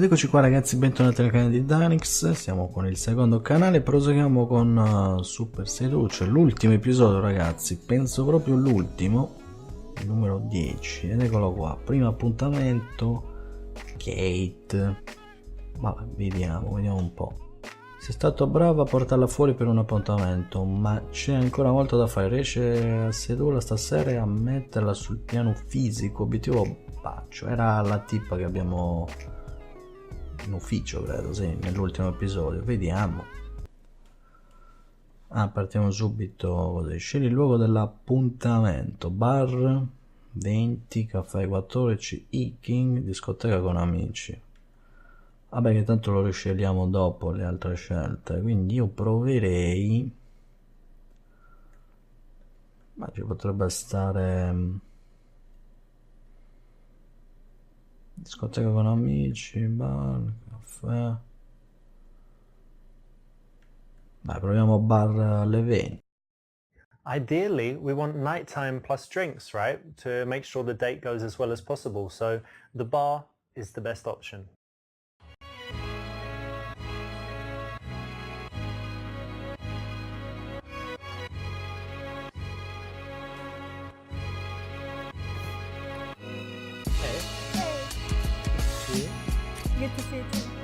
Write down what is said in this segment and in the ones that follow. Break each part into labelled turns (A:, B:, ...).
A: Ed eccoci qua ragazzi, bentornati nel canale di Danix, siamo con il secondo canale, proseguiamo con Super Seducer, l'ultimo episodio ragazzi, penso proprio l'ultimo, il numero 10, ed eccolo qua, primo appuntamento, Kate, vabbè vediamo un po'. Sei stato bravo a portarla fuori per un appuntamento, ma c'è ancora molto da fare, riesce a sedurla stasera e a metterla sul piano fisico, obiettivo bacio, era la tipa che abbiamo in ufficio credo, sì, nell'ultimo episodio, vediamo. Partiamo subito così, scegli il luogo dell'appuntamento, bar 20, caffè 14, hiking, discoteca con amici. Vabbè che tanto lo riscegliamo dopo le altre scelte, quindi io proverei, ma ci potrebbe stare discoteca con amici, bar, caffè. Dai, proviamo bar alle 20.
B: Ideally, we want nighttime plus drinks, right? To make sure the date goes as well as possible. So the bar is the best option.
C: Good to see you too.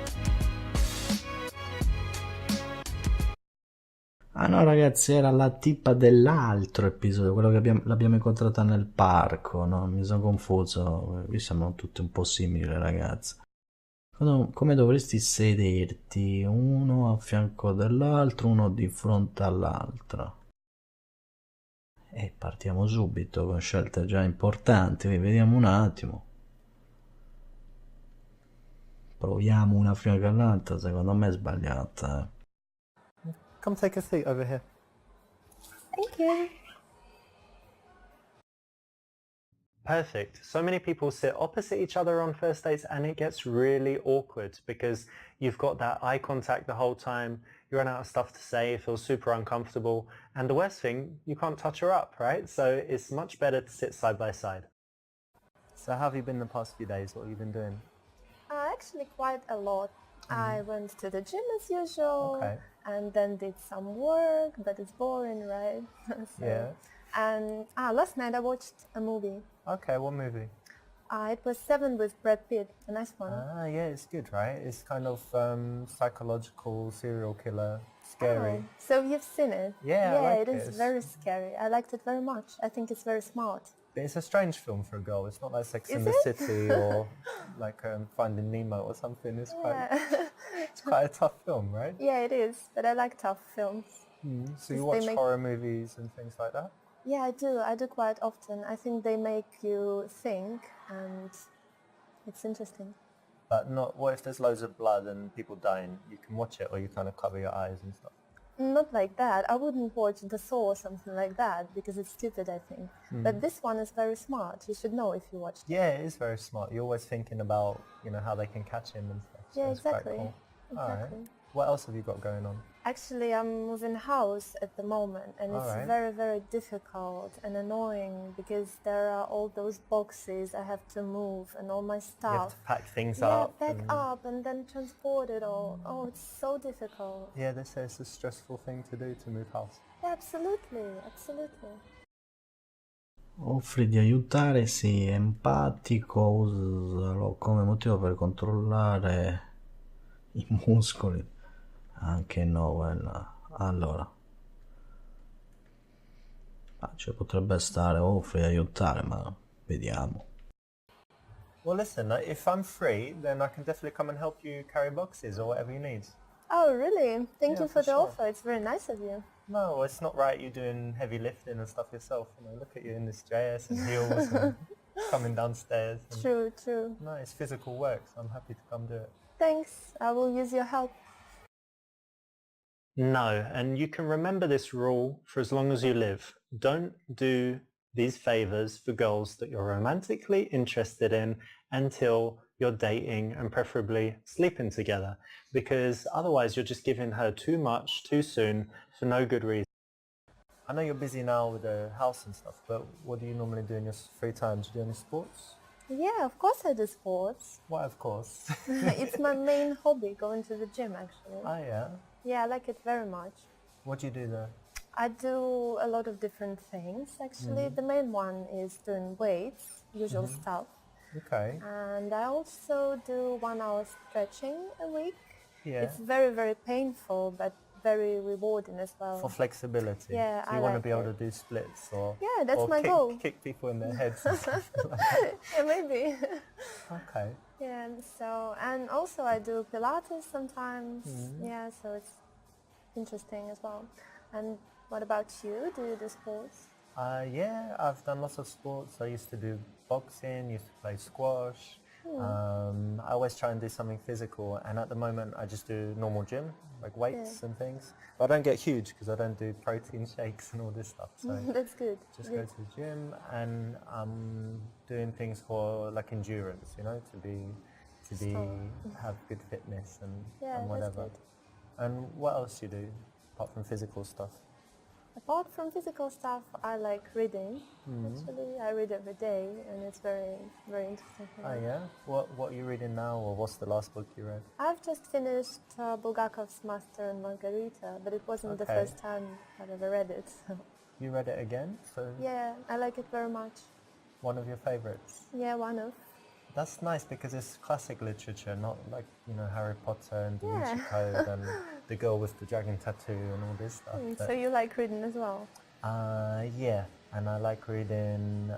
A: Ah no ragazzi, era la tipa dell'altro episodio, quello che l'abbiamo incontrata nel parco, no? Mi sono confuso, qui siamo tutti un po' simili ragazzi. Come dovresti sederti? Uno a fianco dell'altro, uno di fronte all'altro. E partiamo subito con scelte già importanti, vediamo un attimo. Proviamo una a fianco all'altra, secondo me è sbagliata.
B: Come take a seat over here.
C: Thank you.
B: Perfect. So many people sit opposite each other on first dates and it gets really awkward because you've got that eye contact the whole time, you run out of stuff to say, it feels super uncomfortable, and the worst thing, you can't touch her up, right? So it's much better to sit side by side. So how have you been the past few days? What have you been doing?
C: Actually quite a lot. I went to the gym as usual,
B: Okay.
C: and then did some work, but it's boring, right? So,
B: Yeah.
C: And last night I watched a movie.
B: Okay, what movie?
C: It was Seven with Brad Pitt, a nice one.
B: Yeah, it's good, right? It's kind of psychological, serial killer, scary.
C: Oh, so you've seen it?
B: Yeah, I like
C: it
B: it.
C: is very scary. I liked it very much. I think it's very smart.
B: But it's a strange film for a girl. It's not like Sex
C: Is
B: and the
C: it?
B: City or like Finding Nemo or something. It's quite a tough film, right?
C: Yeah, it is. But I like tough films.
B: So you
C: They
B: watch
C: make-
B: horror movies and things like that?
C: Yeah, I do. I do quite often. I think they make you think, and it's interesting.
B: But not. What if there's loads of blood and people dying? You can watch it, or you kind of cover your eyes and stuff.
C: Not like that. I wouldn't watch The Saw or something like that because it's stupid, I think. But this one is very smart. You should know if you watched it.
B: Yeah, it is very smart. You're always thinking about how they can catch him and stuff. So
C: Yeah,
B: it's quite
C: exactly.
B: cool. All right.
C: Exactly.
B: What else have you got going on?
C: Actually, I'm moving house at the moment, and it's
B: Alright.
C: very, very difficult and annoying because there are all those boxes I have to move and all my
B: You have
C: stuff.
B: to pack things
C: Yeah,
B: up.
C: pack
B: and-
C: up and then transport it all. Oh, it's so difficult.
B: Yeah, they say it's a stressful thing to do to move house.
C: Yeah, absolutely, absolutely.
A: Offri di aiutare, sì, empatico, usalo come motivo per controllare i muscoli. Anche no, quella. Allora. Cioè potrebbe stare, offri di aiutare, ma vediamo.
B: Well, listen, if I'm free, then I can definitely come and help you carry boxes or whatever you need.
C: Oh, really? Thank
B: Yeah,
C: you for
B: for
C: the
B: sure.
C: offer. It's very nice of you.
B: No, it's not right you doing heavy lifting and stuff yourself. Look at you in this dress and heels and coming downstairs. And
C: True, true.
B: No, it's physical work, so I'm happy to come do it.
C: Thanks. I will use your help.
B: No, and you can remember this rule for as long as you live. Don't do these favors for girls that you're romantically interested in until you're dating and preferably sleeping together, because otherwise you're just giving her too much too soon for no good reason. I know you're busy now with the house and stuff, but what do you normally do in your free time? Do you do any sports?
C: Yeah, of course I do sports.
B: Why, of course.
C: It's my main hobby, going to the gym actually.
B: Oh, yeah?
C: Yeah, I like it very much.
B: What do you do there?
C: I do a lot of different things actually. The main one is doing weights, usual stuff.
B: Okay.
C: And I also do 1 hour stretching a week.
B: Yeah.
C: It's very, very painful, but very rewarding as well.
B: For flexibility.
C: Yeah,
B: so you
C: I
B: want to
C: like
B: be able
C: it.
B: to do splits or
C: Yeah, that's
B: or
C: my goal.
B: kick people in their heads and stuff like that.
C: Yeah, maybe.
B: Okay.
C: Yeah, so, and also I do Pilates sometimes. Yeah, so it's interesting as well. And what about you? Do you do sports?
B: Yeah, I've done lots of sports. I used to do boxing, used to play squash. I always try and do something physical, and at the moment I just do normal gym, like weights and things. But I don't get huge because I don't do protein shakes and all this stuff. So
C: That's good.
B: just go to the gym, and I'm doing things for like endurance, you know, to be have good fitness and
C: Yeah, that's
B: whatever.
C: good.
B: And what else do you do apart from physical stuff?
C: Apart from physical stuff, I like reading. Actually, I read every day, and it's very, very interesting for me.
B: Oh yeah? What are you reading now, or what's the last book you read?
C: I've just finished Bulgakov's Master and Margarita, but it wasn't the
B: Okay.
C: first time I've ever read it.
B: You read it again? So
C: Yeah, I like it very much.
B: one of your favorites?
C: Yeah, one of.
B: That's nice because it's classic literature, not like, you know, Harry Potter and Da Vinci
C: Yeah.
B: Code and the girl with the dragon tattoo and all this stuff.
C: So you like reading as well?
B: Yeah, and I like reading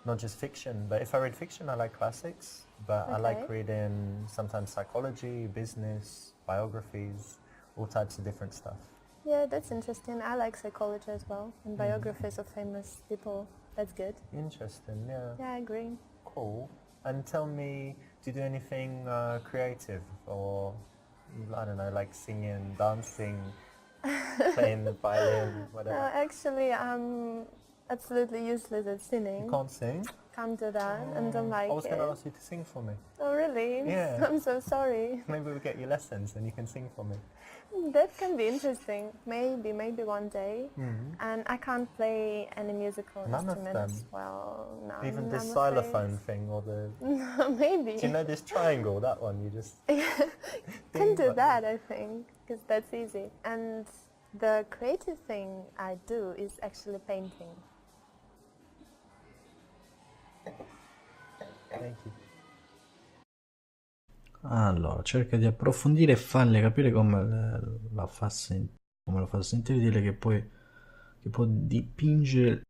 B: not just fiction, but if I read fiction, I like classics, but I like
C: Okay.
B: reading sometimes psychology, business, biographies, all types of different stuff.
C: Yeah, that's interesting. I like psychology as well, and biographies of famous people. That's good.
B: Interesting, yeah.
C: Yeah, I agree.
B: Cool. And tell me, do you do anything creative, or I don't know, like singing, dancing, playing the violin, whatever?
C: Actually, I'm absolutely useless at singing.
B: You can't sing?
C: Can't do that, and don't like
B: I was going
C: it.
B: to ask you to sing for me.
C: Oh, really?
B: Yeah.
C: I'm so sorry.
B: Maybe we'll get you lessons and you can sing for me.
C: That can be interesting. Maybe one day. And I can't play any musical
B: None of
C: instruments.
B: them?
C: Well, no.
B: Even this
C: I'm
B: xylophone thing or the...
C: afraid. Maybe.
B: Do you know this triangle, that one? You just...
C: Can do
B: like
C: that, I think, because that's easy. And the creative thing I do is actually painting.
B: Thank you.
A: Allora, cerca di approfondire e farle capire come come lo fa sentire, dire che può dipingere il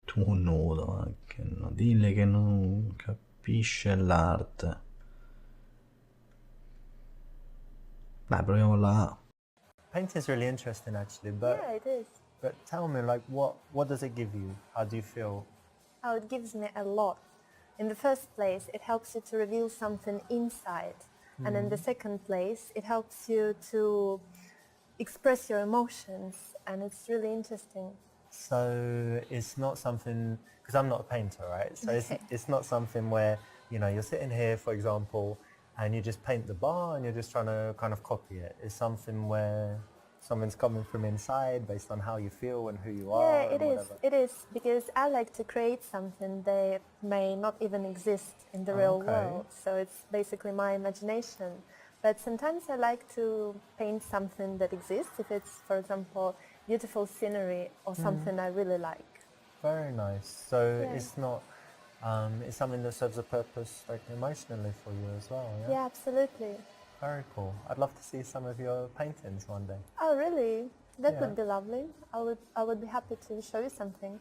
A: tuo nudo anche, no? Dille che non capisce l'arte. Dai, proviamo la A.
B: Painting is really interesting, actually, but
C: Yeah, it is.
B: but tell me, like, what does it give you? How do you feel?
C: Oh, it gives me a lot. In the first place, it helps you to reveal something inside. And in the second place, it helps you to express your emotions. And it's really interesting.
B: So it's not something, because I'm not a painter, right? So it's not something where, you know, you're sitting here, for example, and you just paint the bar and you're just trying to kind of copy it. It's something where something's coming from inside based on how you feel and who you are.
C: Yeah,
B: and whatever.
C: it is, because I like to create something that may not even exist in the real
B: Okay.
C: world. So it's basically my imagination. But sometimes I like to paint something that exists, if it's, for example, beautiful scenery or something I really like.
B: Very nice. So
C: Yeah.
B: it's not, it's something that serves a purpose, like, emotionally for you as well, yeah?
C: Yeah, absolutely.
B: Very cool. I'd love to see some of your paintings one day.
C: Oh, really? That
B: Yeah.
C: would be lovely. I would be happy to show you something.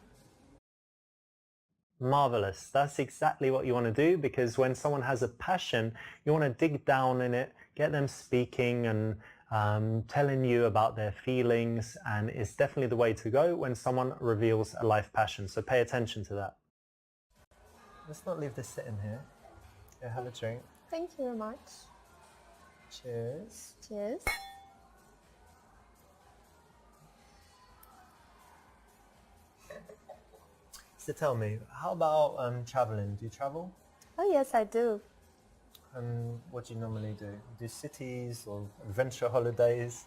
B: Marvelous. That's exactly what you want to do, because when someone has a passion, you want to dig down in it, get them speaking and telling you about their feelings, and it's definitely the way to go when someone reveals a life passion. So pay attention to that. Let's not leave this sitting here. Yeah, have a drink.
C: Thank you very much.
B: Cheers.
C: Cheers.
B: So tell me, how about traveling? Do you travel?
C: Oh, yes, I do.
B: And what do you normally do? Do cities or adventure holidays?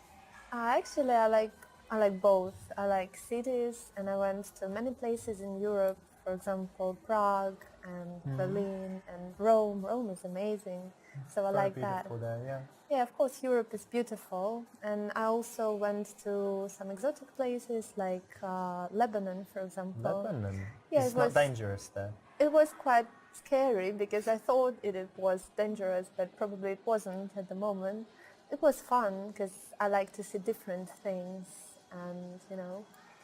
C: Actually, I like both. I like cities, and I went to many places in Europe. for example, Prague and Berlin and Rome. Rome is amazing, so I like that.
B: Beautiful there, yeah.
C: Yeah, of course, Europe is beautiful, and I also went to some exotic places like Lebanon, for example.
B: Lebanon?
C: Yeah,
B: It's not dangerous there.
C: It was quite scary because I thought it was dangerous, but probably it wasn't at the moment. It was fun because I like to see different things and,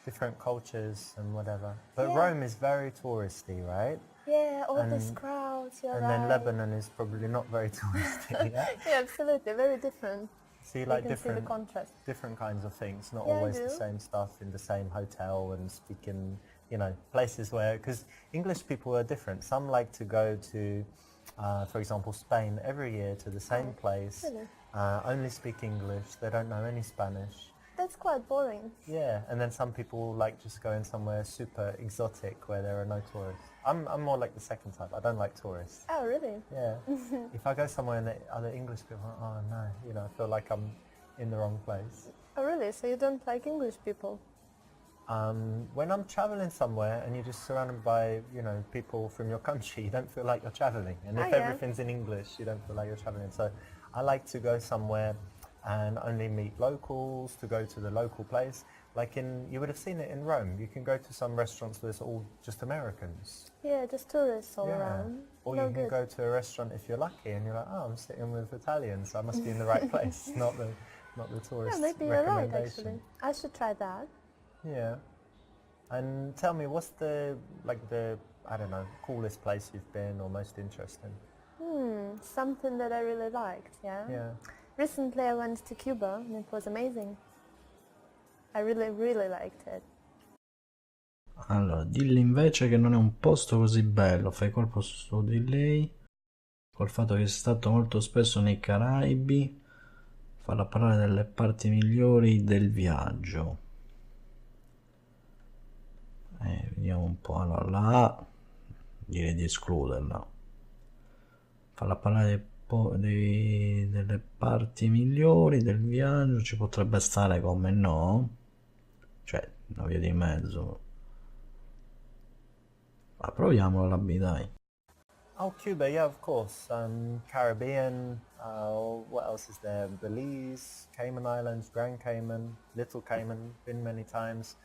B: Different cultures and whatever. But
C: Yeah.
B: Rome is very touristy, right?
C: yeah, all these crowds, you're
B: And
C: right.
B: then Lebanon is probably not very touristy, yeah?
C: Yeah, absolutely, very different.
B: So you
C: You
B: like
C: can see the contrast.
B: different kinds of things, not
C: Yeah, I
B: always the
C: do.
B: same stuff in the same hotel and speak in, places where, because English people are different. Some like to go to, for example, Spain every year to the same place,
C: really?
B: only speak English, they don't know any Spanish.
C: That's quite boring.
B: Yeah, and then some people like just going somewhere super exotic where there are no tourists. I'm more like the second type. I don't like tourists.
C: Oh, really?
B: Yeah. If I go somewhere and the other English people are, oh no, I feel like I'm in the wrong place.
C: Oh, really? So you don't like English people?
B: When I'm traveling somewhere and you're just surrounded by, people from your country, you don't feel like you're traveling. And if
C: yeah.
B: everything's in English, you don't feel like you're traveling. So I like to go somewhere and only meet locals, to go to the local place. Like you would have seen it in Rome. You can go to some restaurants where it's all just Americans.
C: Yeah, just tourists all around.
B: Or you can go to a restaurant if you're lucky and you're like, oh, I'm sitting with Italians, so I must be in the right place, not the tourist
C: Yeah, maybe you're right,
B: recommendation.
C: actually. I should try that.
B: Yeah. And tell me, what's the I don't know, coolest place you've been or most interesting?
C: Something that I really liked, yeah?
B: Yeah.
C: Recently I went to Cuba and it was amazing. I really, really liked it.
A: Allora, dilli invece che non è un posto così bello, fai colpo su di lei, col fatto che sei stato molto spesso nei Caraibi, farla parlare delle parti migliori del viaggio. Vediamo un po', allora la A direi di escluderla, farla parlare delle parti migliori del viaggio, ci potrebbe stare come no, cioè una via di mezzo. Ma proviamolo la B, dai.
B: Oh, Cuba, yeah, of course. Caribbean, what else is there? Belize, Cayman Islands, Grand Cayman, Little Cayman, been many times.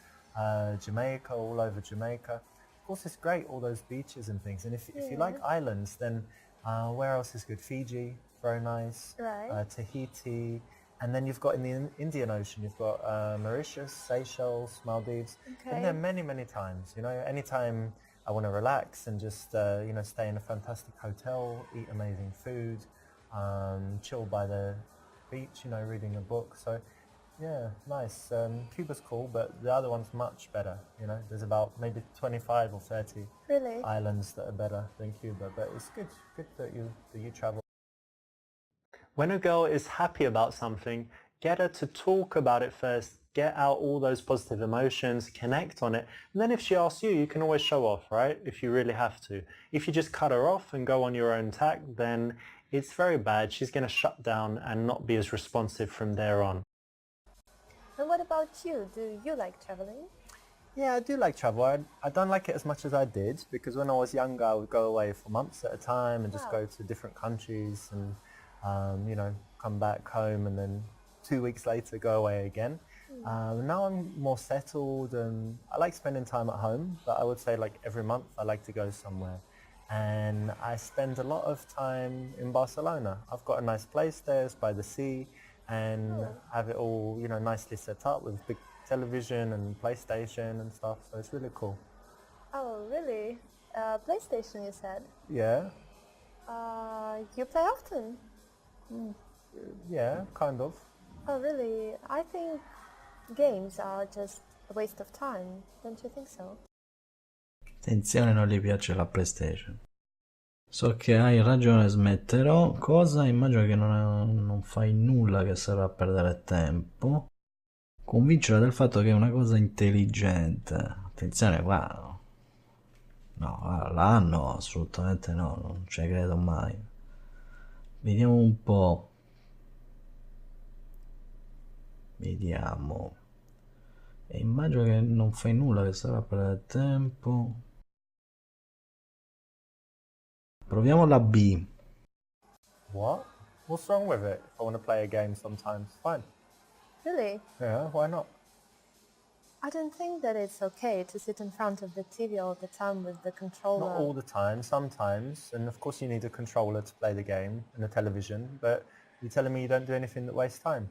B: Jamaica, all over Jamaica. Of course, it's great, all those beaches and things. And if you like islands, then where else is good? Fiji, very nice.
C: Right.
B: Tahiti. And then you've got in the Indian Ocean, you've got Mauritius, Seychelles, Maldives.
C: Okay.
B: Been there many, many times. Anytime I want to relax and just, stay in a fantastic hotel, eat amazing food, chill by the beach, reading a book. So, yeah, nice. Cuba's cool, but the other one's much better. There's about maybe 25 or 30
C: Really?
B: islands that are better than Cuba. But it's good that you travel. When a girl is happy about something, get her to talk about it first. Get out all those positive emotions, connect on it. And then if she asks you, you can always show off, right? If you really have to. If you just cut her off and go on your own tack, then it's very bad. She's going to shut down and not be as responsive from there on.
C: And what about you? Do you like traveling?
B: Yeah, I do like travel. I don't like it as much as I did, because when I was younger I would go away for months at a time and just go to different countries and come back home and then 2 weeks later go away again. Now I'm more settled and I like spending time at home, but I would say like every month I like to go somewhere. And I spend a lot of time in Barcelona. I've got a nice place there, it's by the sea, and have it all, nicely set up with big television and PlayStation and stuff, so it's really cool.
C: Oh, really? PlayStation, you said?
B: Yeah.
C: You play often?
B: Yeah, kind of.
C: Oh, really? I think games are just a waste of time. Don't you think so?
A: Attenzione, non gli piace la PlayStation. So che hai ragione, smetterò. Cosa? Immagino che non fai nulla che serva a perdere tempo. Convincere del fatto che è una cosa intelligente. Attenzione qua. No, là no, assolutamente no, non ci credo mai. Vediamo un po'. Vediamo. E immagino che non fai nulla che serva a perdere tempo. Proviamo la B.
B: What? What's wrong with it? If I want to play a game sometimes, fine.
C: Really?
B: Yeah, why not?
C: I don't think that it's okay to sit in front of the TV all the time with the controller.
B: Not all the time, sometimes. And of course you need a controller to play the game and a television, but you're telling me you don't do anything that wastes time?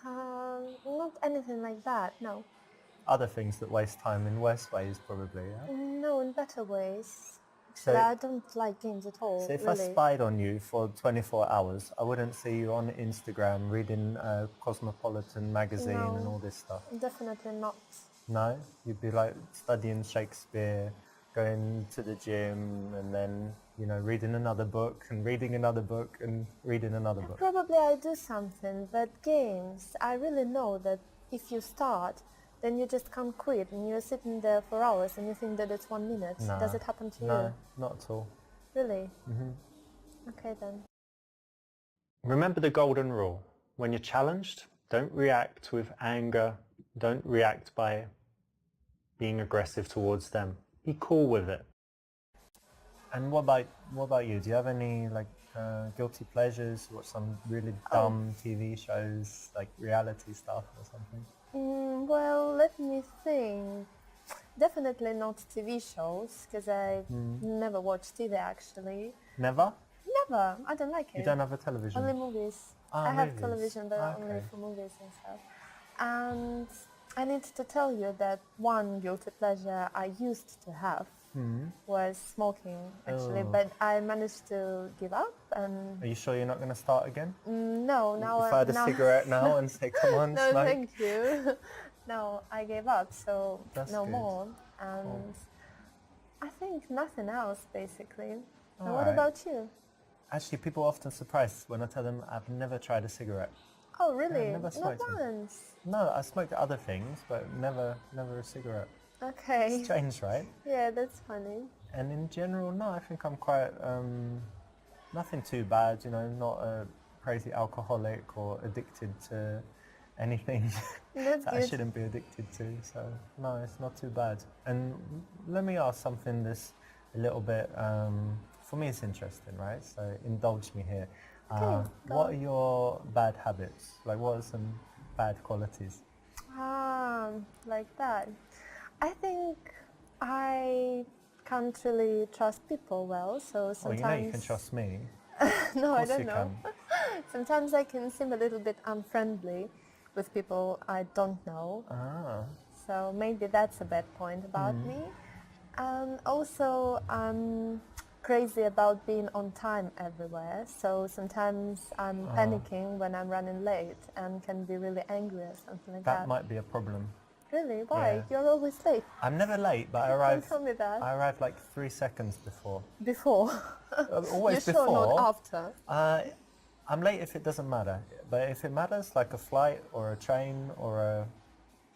C: Not anything like that, no.
B: Other things that waste time in worse ways, probably, yeah?
C: No, in better ways.
B: So-
C: Actually, I don't like games at all,
B: So if
C: really.
B: I spied on you for 24 hours, I wouldn't see you on Instagram reading Cosmopolitan magazine
C: No.
B: and all this stuff.
C: Definitely not.
B: No? You'd be like studying Shakespeare, going to the gym, and then, you know, reading another book and reading another book and reading another book.
C: Probably I do something, but games, I really know that if you start, then you just can't quit and you're sitting there for hours and you think that it's 1 minute.
B: Nah.
C: Does it happen to
B: No,
C: you?
B: not at all.
C: Really?
B: hmm
C: Okay then.
B: Remember the golden rule. When you're challenged, don't react with anger. Don't react by being aggressive towards them. Be cool with it. And what about you? Do you have any guilty pleasures? Watch some really dumb TV shows, like reality stuff or something?
C: Well, let me think. Definitely not TV shows, because I never watch TV actually.
B: Never?
C: Never. I don't like it.
B: You don't have a television?
C: Only movies.
B: Ah,
C: I have
B: movies.
C: television, but only
B: Okay.
C: for movies and stuff. And I need to tell you that one guilty pleasure I used to have was smoking, actually,
B: Oh.
C: but I managed to give up. And
B: Are you sure you're not going to start again?
C: no, now
B: If I had a
C: now
B: cigarette now and say, come on,
C: no,
B: smoke.
C: thank you. No, I gave up, so
B: That's
C: no
B: good.
C: more. And I think nothing else, basically. And what
B: Alright.
C: about you?
B: Actually, people are often surprised when I tell them I've never tried a cigarette.
C: Oh, really?
B: never
C: Not
B: smoked them.
C: once.
B: No, I smoked other things, but never a cigarette.
C: Okay.
B: Strange, right?
C: Yeah, that's funny.
B: And in general, no, I think I'm quite, nothing too bad, you know, not a crazy alcoholic or addicted to anything
C: That's
B: that I
C: good.
B: shouldn't be addicted to. So, no, it's not too bad. And let me ask something that's a little bit, for me it's interesting, right? So indulge me here.
C: go
B: What
C: on.
B: are your bad habits? Like what are some bad qualities?
C: Like that. I think I can't really trust people well, so
B: Well,
C: sometimes...
B: you know you can trust me.
C: No, I
B: Of course
C: don't
B: you
C: know.
B: can.
C: Sometimes I can seem a little bit unfriendly with people I don't know.
B: Ah.
C: So maybe that's a bad point about me. And also I'm crazy about being on time everywhere. So sometimes I'm panicking when I'm running late and can be really angry or something like that.
B: That might be a problem.
C: Really? Why?
B: Yeah.
C: You're always late.
B: I'm never late, but I
C: Don't
B: arrive.
C: tell me that.
B: I arrive like 3 seconds before.
C: Before.
B: Always
C: You're
B: before.
C: sure not after?
B: I'm late if it doesn't matter, but if it matters, like a flight or a train or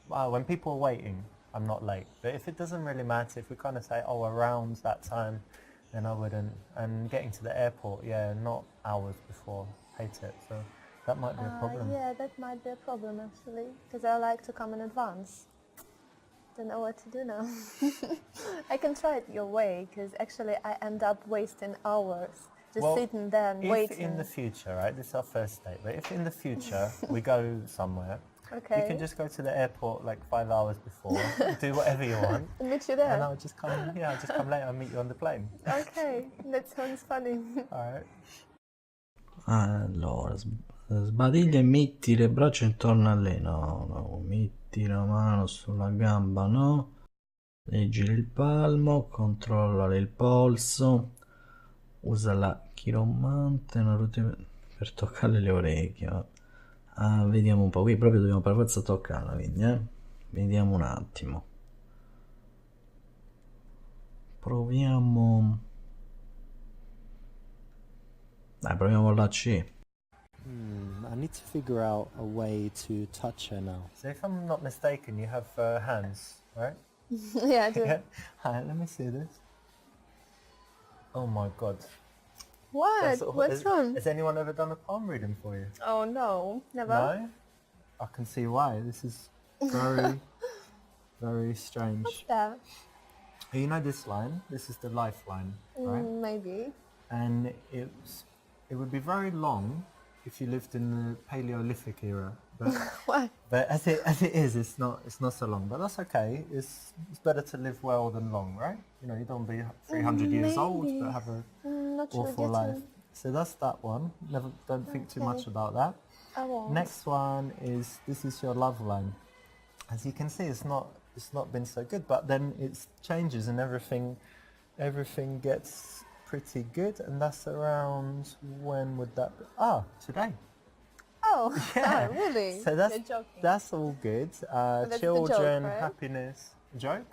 B: when people are waiting, I'm not late. But if it doesn't really matter, if we kind of say, oh, around that time, then I wouldn't. And getting to the airport, yeah, not hours before. Hate it. So that might be a problem.
C: Yeah, that might be a problem actually, because I like to come in advance. Don't know what to do now. I can try it your way, because actually I end up wasting hours just
B: Well,
C: sitting there and
B: If
C: waiting.
B: in the future, right, this is our first date, but if in the future we go somewhere,
C: Okay.
B: you can just go to the airport like 5 hours before, do whatever you want,
C: I'll meet you there.
B: and I'll just come later and meet you on the plane.
C: Okay, that sounds funny.
B: Alright.
A: Allora, sbadiglia e metti le braccia intorno a lei. No, metti la mano sulla gamba, no. Leggili il palmo, controllale il polso. Usa la chiromante per toccare le orecchie. Vediamo un po'. Qui proprio dobbiamo per forza toccarla, quindi, Vediamo un attimo. Proviamo. Dai, proviamo la C.
D: I need to figure out a way to touch her now.
B: So if I'm not mistaken, you have hands, right?
C: Yeah, I do.
B: Yeah. Alright, let me see this. Oh my god.
C: What? What's wrong?
B: Has anyone ever done a palm reading for you?
C: Oh no, never.
B: No? I can see why. This is very, very strange.
C: What's that?
B: You know this line? This is the lifeline, right?
C: Maybe.
B: and it would be very long if you lived in the Paleolithic era. But
C: Why?
B: but as it is, it's not so long. But that's okay. It's better to live well than long, right? You know, you don't be 300 years old
C: Maybe.
B: but have a
C: Not sure.
B: awful life. So that's that one. Don't think too much about that.
C: I won't.
B: Next one is, this is your love line. As you can see, it's not been so good, but then it changes and everything gets pretty good, and that's around, when would that be? Today.
C: Oh,
B: Yeah.
C: really?
B: So
C: You're joking.
B: that's all good.
C: the
B: Children,
C: joke, right?
B: happiness. A joke?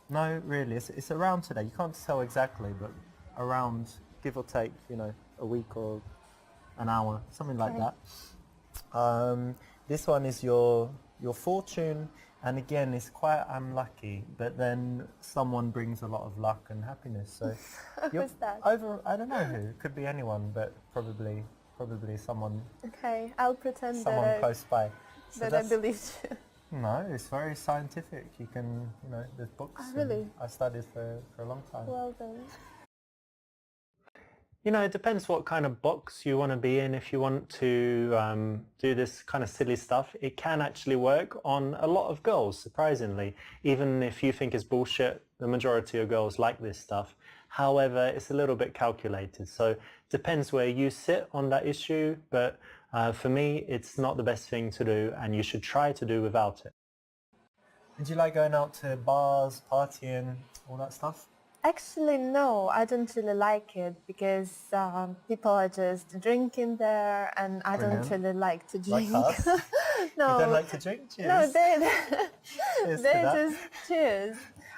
B: No, really, it's around today. You can't tell exactly, but around, give or take, you know, a week or an hour, something like
C: Okay.
B: that. This one is your fortune, and again, it's quite unlucky, but then someone brings a lot of luck and happiness. So
C: Who's that?
B: I don't know who. It could be anyone, but probably someone
C: Okay, I'll pretend
B: someone
C: that
B: close by. So
C: I
B: that's-
C: believed you.
B: No, it's very scientific. You can, you know, there's books.
C: Oh,
B: and
C: really?
B: I studied for a long time.
C: Well then.
B: You know, it depends what kind of box you want to be in. If you want to do this kind of silly stuff, it can actually work on a lot of girls, surprisingly. Even if you think it's bullshit, the majority of girls like this stuff. However, it's a little bit calculated. So it depends where you sit on that issue. But for me, it's not the best thing to do, and you should try to do without it. Did you like going out to bars, partying, all that stuff?
C: Actually, no, I don't really like it because people are just drinking there, and I don't
B: Brilliant.
C: really like to
B: Like
C: drink.
B: us?
C: No,
B: You don't like to drink? Cheers.
C: no,
B: Cheers to
C: they
B: that.
C: just cheers.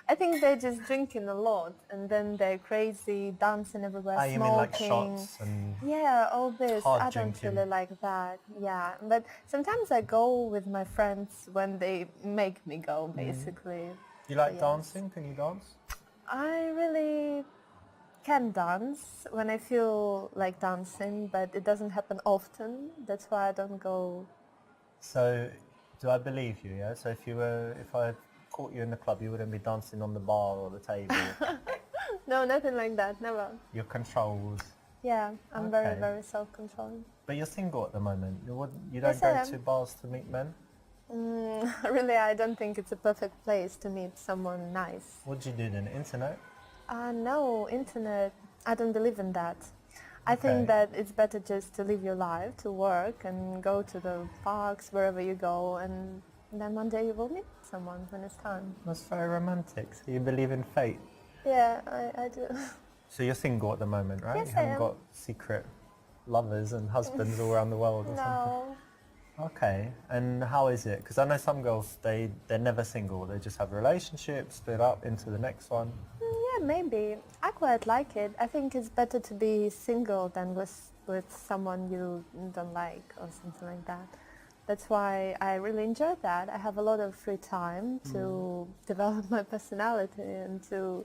C: I think they're just drinking a lot, and then they're crazy, dancing everywhere,
B: You
C: smoking.
B: mean like shots and...
C: Yeah, all this.
B: Hard
C: I don't
B: drinking.
C: really like that. Yeah, but sometimes I go with my friends when they make me go, basically.
B: You like
C: Yes.
B: dancing? Can you dance?
C: I really can dance when I feel like dancing, but it doesn't happen often. That's why I don't go.
B: So, do I believe you, yeah? So if I caught you in the club, you wouldn't be dancing on the bar or the table.
C: No, nothing like that. Never.
B: You're controlled.
C: Yeah, I'm
B: Okay.
C: very, very self-controlled.
B: But you're single at the moment. You don't
C: Yes, I
B: go
C: am.
B: to bars to meet men?
C: Really, I don't think it's a perfect place to meet someone nice.
B: What do you do then? Internet?
C: No, internet, I don't believe in that. I think
B: Okay.
C: that it's better just to live your life, to work and go to the parks, wherever you go, and then one day you will meet someone when it's time.
B: That's very romantic. So you believe in fate.
C: Yeah, I do.
B: So you're single at the moment, right?
C: Yes,
B: You
C: I
B: haven't
C: am.
B: got secret lovers and husbands all around the world or something?
C: No.
B: Okay, and how is it? Because I know some girls, they're never single. They just have relationships, split up into the next one.
C: Yeah, maybe. I quite like it. I think it's better to be single than with someone you don't like or something like that. That's why I really enjoy that. I have a lot of free time to develop my personality and to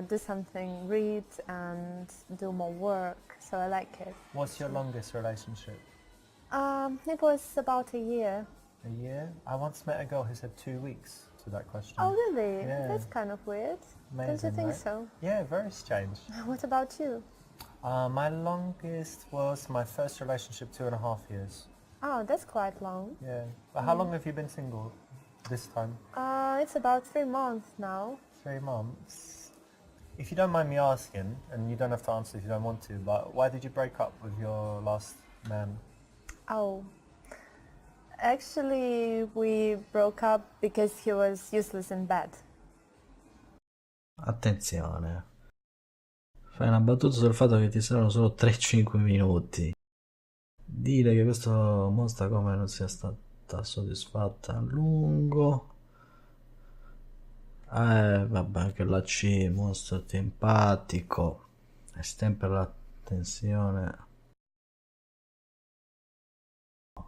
C: do something, read and do more work. So I like it.
B: What's your longest relationship?
C: It was about a year.
B: A year? I once met a girl who said 2 weeks to that question.
C: Oh, really?
B: Yeah.
C: That's kind of weird. Don't
B: Amazing,
C: you think
B: right?
C: so?
B: Yeah, very strange.
C: What about you?
B: My longest was my first relationship, 2.5 years.
C: Oh, that's quite long.
B: Yeah. But how long have you been single this time?
C: It's about 3 months now.
B: 3 months. If you don't mind me asking, and you don't have to answer if you don't want to, but why did you break up with your last man?
C: Oh, actually we broke up because he was useless in bed.
A: Attenzione. Fai una battuta sul fatto che ti servono solo 3-5 minuti. Dire che questo mostra come non sia stata soddisfatta a lungo. Vabbè, anche la C mostrati empatico. Estempera l'attenzione.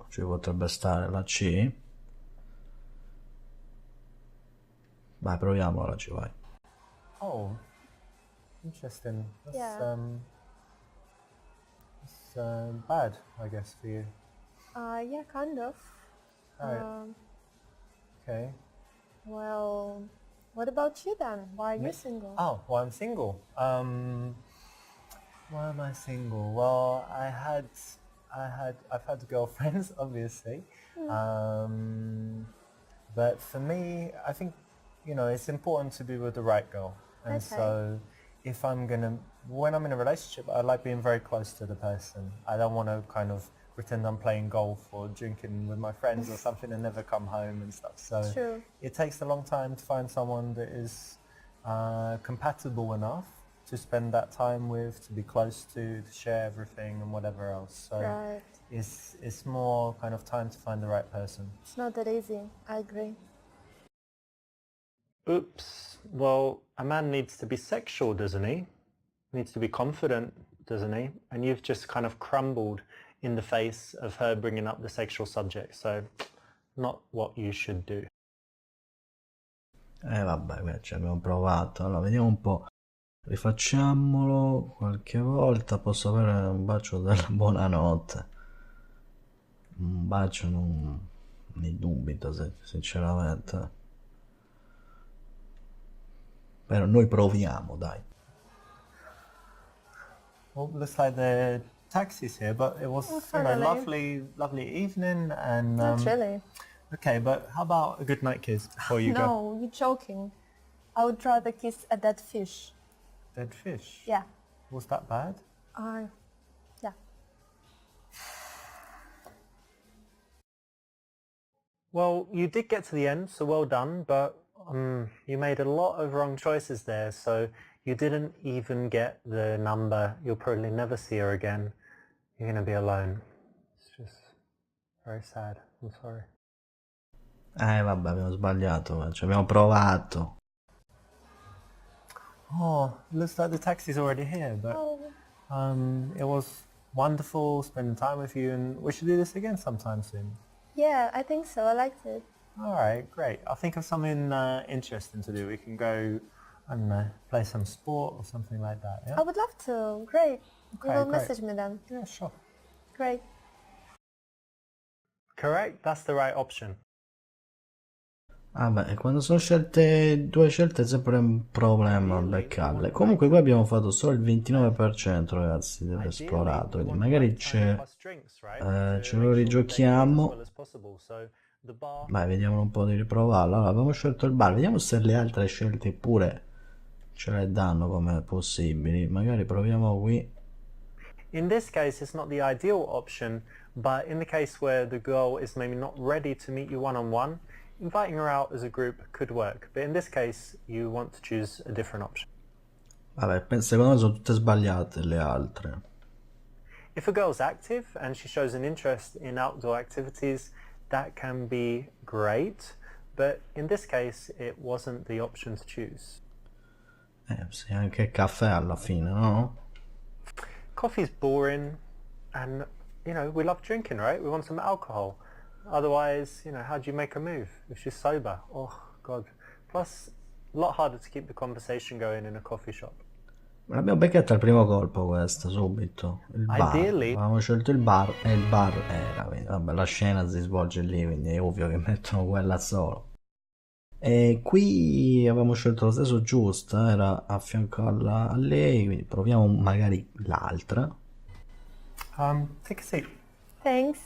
A: Ci potrebbe stare la C. Vai, proviamola, ci vai.
B: Oh, interesting. That's,
C: Yeah.
B: it's bad, I guess, for you.
C: Yeah, kind of.
B: Alright. Okay.
C: Well, what about you then? Why are you
B: Me?
C: single?
B: Oh, well, I'm single. Why am I single? Well, I've had girlfriends, obviously, but for me, I think, it's important to be with the right girl, and
C: Okay.
B: so if when I'm in a relationship, I like being very close to the person. I don't want to kind of pretend I'm playing golf or drinking with my friends or something and never come home and stuff. So
C: True.
B: it takes a long time to find someone that is compatible enough to spend that time with, to be close to share everything and whatever else. So
C: Right.
B: it's more kind of time to find the right person.
C: It's not that easy. I agree.
B: Oops. Well, a man needs to be sexual, doesn't he? Needs to be confident, doesn't he? And you've just kind of crumbled in the face of her bringing up the sexual subject. So not what you should do.
A: Vabbè, ci abbiamo provato. Allora, vediamo un po'. Rifacciamolo qualche volta. Posso avere un bacio della buonanotte. Un bacio non ne dubito, sinceramente. Però noi proviamo, dai.
B: Well, looks like the taxi's here, but it was
C: finally.
B: lovely evening, and
C: Not really.
B: okay. But how about a good night kiss before you go?
C: No, you're joking. I would rather kiss a dead fish.
B: Dead fish.
C: Yeah.
B: Was that bad?
C: Yeah.
B: Well, you did get to the end, so well done. But you made a lot of wrong choices there, so you didn't even get the number. You'll probably never see her again. You're gonna be alone. It's just very sad. I'm sorry.
A: Vabbè, abbiamo sbagliato, ci abbiamo provato.
B: Oh, looks like the taxi's already here, but it was wonderful spending time with you, and we should do this again sometime soon.
C: Yeah, I think so. I liked it.
B: All right, great. I'll think of something interesting to do. We can go, I don't know, play some sport or something like that, yeah?
C: I would love to. Great. You
B: Okay,
C: will
B: great.
C: message me then.
B: Yeah, sure.
C: Great.
B: Correct, that's the right option.
A: Vabbè, quando sono due scelte è sempre un problema beccarle. Comunque qui abbiamo fatto solo il 29% ragazzi dell'esplorato, quindi magari ce lo rigiochiamo. Vai, vediamo un po' di riprovarlo. Allora, abbiamo scelto il bar, vediamo se le altre scelte pure ce le danno come possibili. Magari proviamo qui.
B: In this case, it's not the ideal option, but in the case where the girl is maybe not ready to meet you one-on-one, inviting her out as a group could work. But in this case, you want to choose a different option.
A: Vabbè, secondo me sono tutte sbagliate le altre.
B: If a girl's active and she shows an interest in outdoor activities, that can be great. But in this case, it wasn't the option to choose.
A: Sì, anche caffè alla fine, no?
B: Coffee's boring, and we love drinking, right? We want some alcohol. Otherwise, how do you make a move if she's sober? Oh god. Plus, a lot harder to keep the conversation going in a coffee shop.
A: L'abbiamo beccata al primo colpo questa, subito. Il bar. Avevamo scelto il bar e il bar era. Quindi, vabbè, la scena si svolge lì, quindi è ovvio che mettono quella solo. E qui avevamo scelto lo stesso giusto, era a fianco a lei, quindi proviamo magari l'altra.
B: Take a seat.
C: Thanks.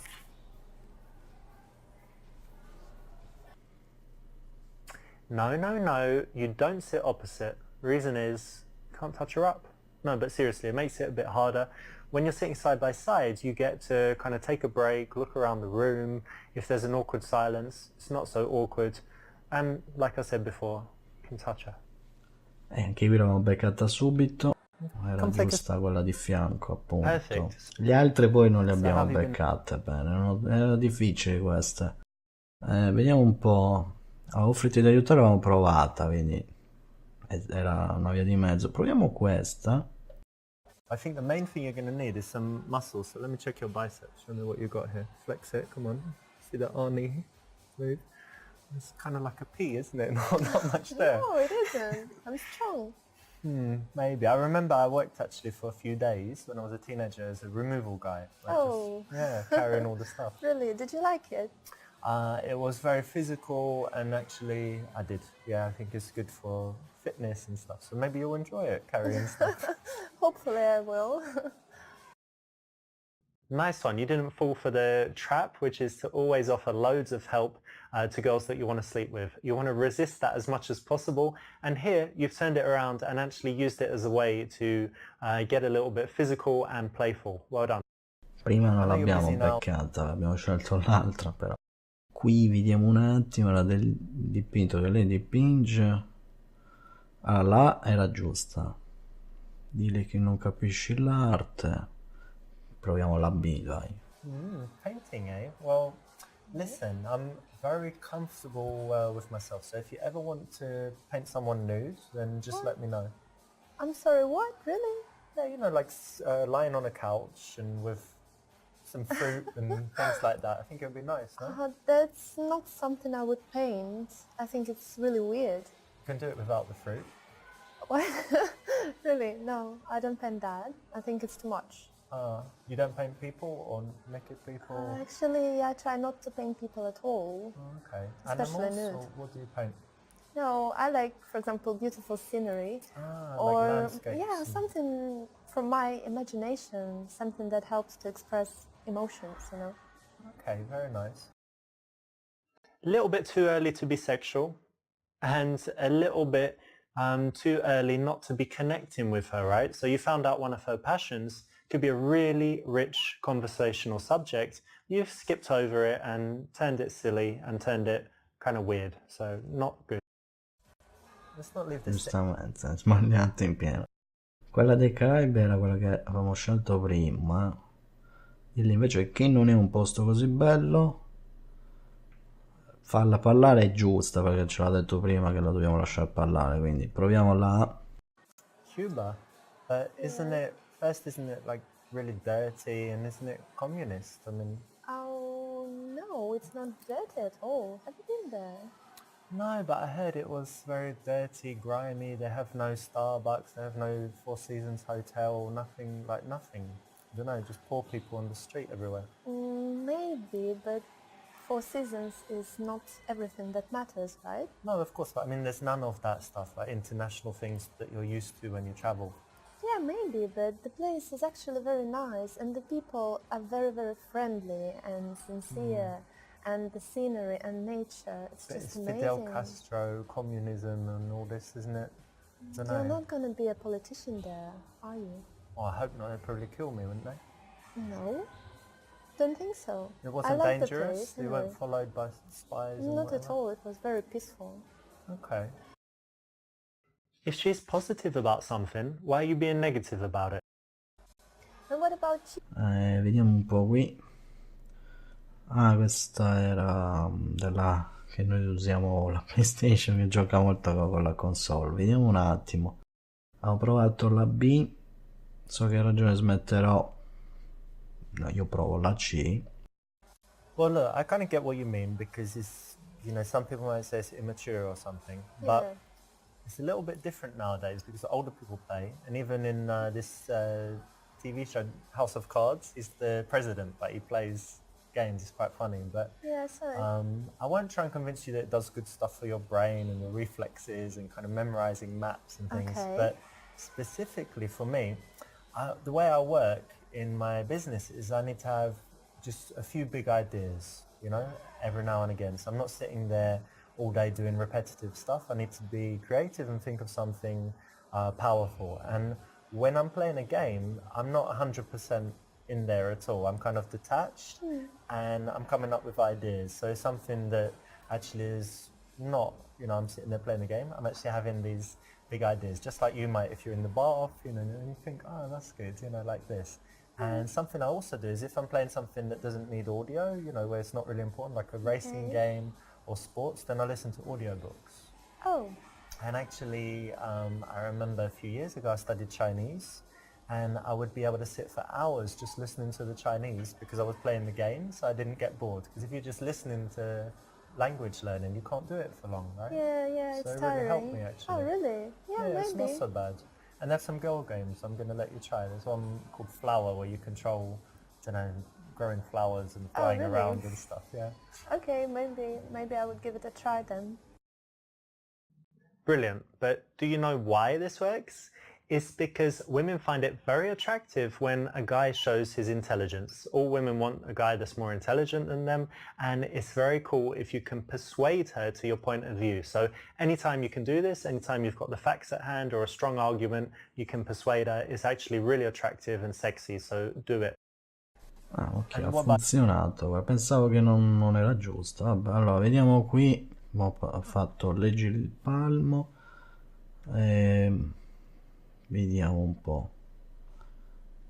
B: No, you don't sit opposite. Reason is, you can't touch her up. No, but seriously, it makes it a bit harder. When you're sitting side by side, you get to kind of take a break, look around the room. If there's an awkward silence, it's not so awkward. And like I said before, you can touch her.
A: E anche qui l'abbiamo beccata subito. Era giusta quella di fianco, appunto.
B: Perfect.
A: Le altre poi non le abbiamo beccate bene, erano difficili queste. Vediamo un po'. Avevo offrito di aiutare, l'avevamo provata, quindi era una via di mezzo. Proviamo questa.
B: I think the main thing you're going to need is some muscles. So let me check your biceps. Show me what you got here. Flex it. Come on. See that Arnie move? It's kind of like a P, isn't it? Not much there.
C: No, it isn't. I'm strong.
B: Maybe. I remember I worked actually for a few days when I was a teenager as a removal guy. Carrying all the stuff.
C: Really? Did you like it?
B: It was very physical, and actually I did. Yeah, I think it's good for fitness and stuff. So maybe you'll enjoy it, carrying stuff.
C: Hopefully I will.
B: Nice one. You didn't fall for the trap, which is to always offer loads of help to girls that you want to sleep with. You want to resist that as much as possible. And here you've turned it around and actually used it as a way to get a little bit physical and playful. Well done.
A: Prima non
B: I know you're
A: l'abbiamo
B: busy now.
A: beccata, abbiamo scelto l'altra però. Qui vediamo un attimo la del dipinto che lei dipinge. Ah, là era giusta. Dile che non capisci l'arte. Proviamo la B, dai.
B: Painting, eh? Well, listen, I'm very comfortable with myself. So if you ever want to paint someone nude, then just let me know.
C: I'm sorry, what? Really?
B: Yeah, you know, like lying on a couch and with some fruit and things like that. I think it would be nice, no?
C: That's not something I would paint. I think it's really weird.
B: You can do it without the fruit.
C: What? Really? No, I don't paint that. I think it's too much.
B: You don't paint people or naked people?
C: Actually, I try not to paint people at all.
B: Okay.
C: Especially
B: Animals,
C: nude.
B: or what do you paint?
C: No, I like, for example, beautiful scenery.
B: Like landscapes.
C: Yeah, something from my imagination, something that helps to express emotions, you know.
B: Okay, very nice. A little bit too early to be sexual and a little bit too early not to be connecting with her, right? So you found out one of her passions could be a really rich conversational subject. You've skipped over it and turned it silly and turned it kind of weird. So not good. Let's not leave this.
A: Giustamente, sbagliato in pieno. Quella dei Caraibi era quella che avevamo scelto prima. Dilli invece che non è un posto così bello. Farla parlare è giusta perché ce l'ha detto prima che la dobbiamo lasciare parlare, quindi proviamo la.
B: Cuba, isn't it like really dirty and isn't it communist? I mean.
C: Oh, no, it's not dirty at all. Have you been there?
B: No, but I heard it was very dirty, grimy. They have no Starbucks, they have no Four Seasons hotel, nothing. I don't know, just poor people on the street everywhere.
C: Maybe, but Four Seasons is not everything that matters, right?
B: No, of course, but I mean, there's none of that stuff, like international things that you're used to when you travel.
C: Yeah, maybe, but the place is actually very nice and the people are very, very friendly and sincere. And the scenery and nature, it's
B: But
C: just
B: it's
C: amazing.
B: Fidel Castro, communism and all this, isn't it? I don't
C: You're
B: know.
C: not going to be a politician there, are you?
B: Oh, I hope not. They'd probably kill me, wouldn't they?
C: No, don't think so.
B: It wasn't
C: I like
B: dangerous?
C: The place,
B: You weren't followed by spies? and
C: Not at
B: whatever?
C: all, it was very peaceful.
B: Okay. If she's positive about something, why are you being negative about it?
C: And what about you?
A: Vediamo un po' qui. Ah, questa era della che noi usiamo la PlayStation, che gioca molto con la console. Vediamo un attimo. Ho provato la B, so che a ragione smetterò. No, io provo la C.
B: Well, look, I kind of get what you mean because it's, you know, some people might say it's immature or something, but
C: Yeah.
B: it's a little bit different nowadays because older people play, and even in this TV show, House of Cards, he's the president, but he plays games. It's quite funny, but
C: Yeah, sorry.
B: I won't try and convince you that it does good stuff for your brain and your reflexes and kind of memorizing maps and things.
C: Okay.
B: But specifically for me, the way I work in my business is I need to have just a few big ideas, you know, every now and again. So I'm not sitting there all day doing repetitive stuff. I need to be creative and think of something powerful. And when I'm playing a game, I'm not 100% in there at all. I'm kind of detached and I'm coming up with ideas. So it's something that actually is not, you know, I'm sitting there playing a game. I'm actually having these big ideas, just like you might if you're in the bath, you know, and you think, oh, that's good, you know, like this. And something I also do is if I'm playing something that doesn't need audio, you know, where it's not really important, like a racing game or sports, then I listen to audiobooks.
C: Oh,
B: And actually, I remember a few years ago I studied Chinese, and I would be able to sit for hours just listening to the Chinese because I was playing the game, so I didn't get bored. Because if you're just listening to language learning, you can't do it for long, right?
C: yeah,
B: So
C: it's
B: it really helped
C: tiring.
B: me, actually.
C: Oh, really? Yeah,
B: It's not
C: maybe.
B: so bad. And there's some girl games I'm going to let you try. There's one called Flower where you control, you know, growing flowers and flying
C: really?
B: around and stuff, yeah.
C: Okay, maybe I would give it a try then.
B: Brilliant. But do you know why this works? It's because women find it very attractive when a guy shows his intelligence. All women want a guy that's more intelligent than them, and it's very cool if you can persuade her to your point of view. So anytime you can do this, anytime you've got the facts at hand or a strong argument, you can persuade her. It's actually really attractive and sexy, so do it.
A: Ah, ok, ha funzionato. Pensavo che non era giusto. Vabbè, allora vediamo qui. Ha fatto leggi il palmo. Vediamo un po'.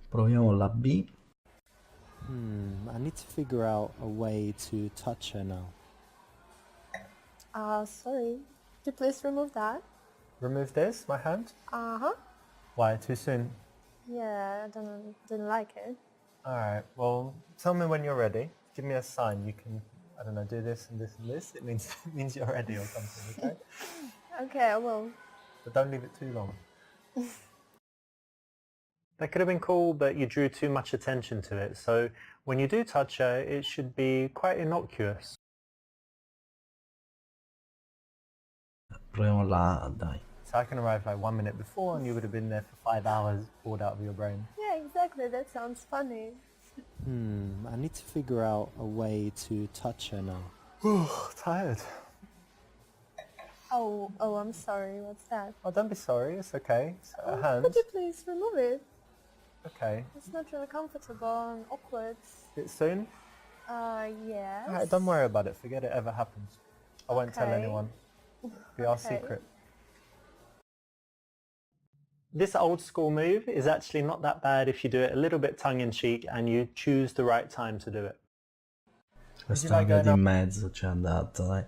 A: Proviamo la B.
D: I need to figure out a way to touch her now.
C: Sorry. Could you please remove that?
B: Remove this, my hand?
C: Uh-huh.
B: Why, too soon?
C: Yeah, I didn't like it.
B: Alright, well, tell me when you're ready. Give me a sign. You can, I don't know, do this and this and this. It means you're ready or something, okay?
C: Okay, I will.
B: But don't leave it too long. That could have been cool, but you drew too much attention to it. So when you do touch her, it should be quite innocuous.
A: Proviamo la A, dai.
B: So I can arrive like 1 minute before and you would have been there for 5 hours bored out of your brain.
C: Yeah, exactly. That sounds funny.
D: I need to figure out a way to touch her now.
B: Tired.
C: Oh, I'm sorry. What's that?
B: Oh, don't be sorry. It's okay. It's a hand.
C: Could you please remove it?
B: Okay.
C: It's not really comfortable and awkward.
B: Bit soon?
C: Yes.
B: Alright, don't worry about it. Forget it ever happens. I won't tell
C: Okay.
B: anyone. Be our
C: Okay.
B: secret. This old school move is actually not that bad if you do it a little bit tongue-in-cheek and you choose the right time to do it.
A: Questa via di mezzo ci è andata, dai.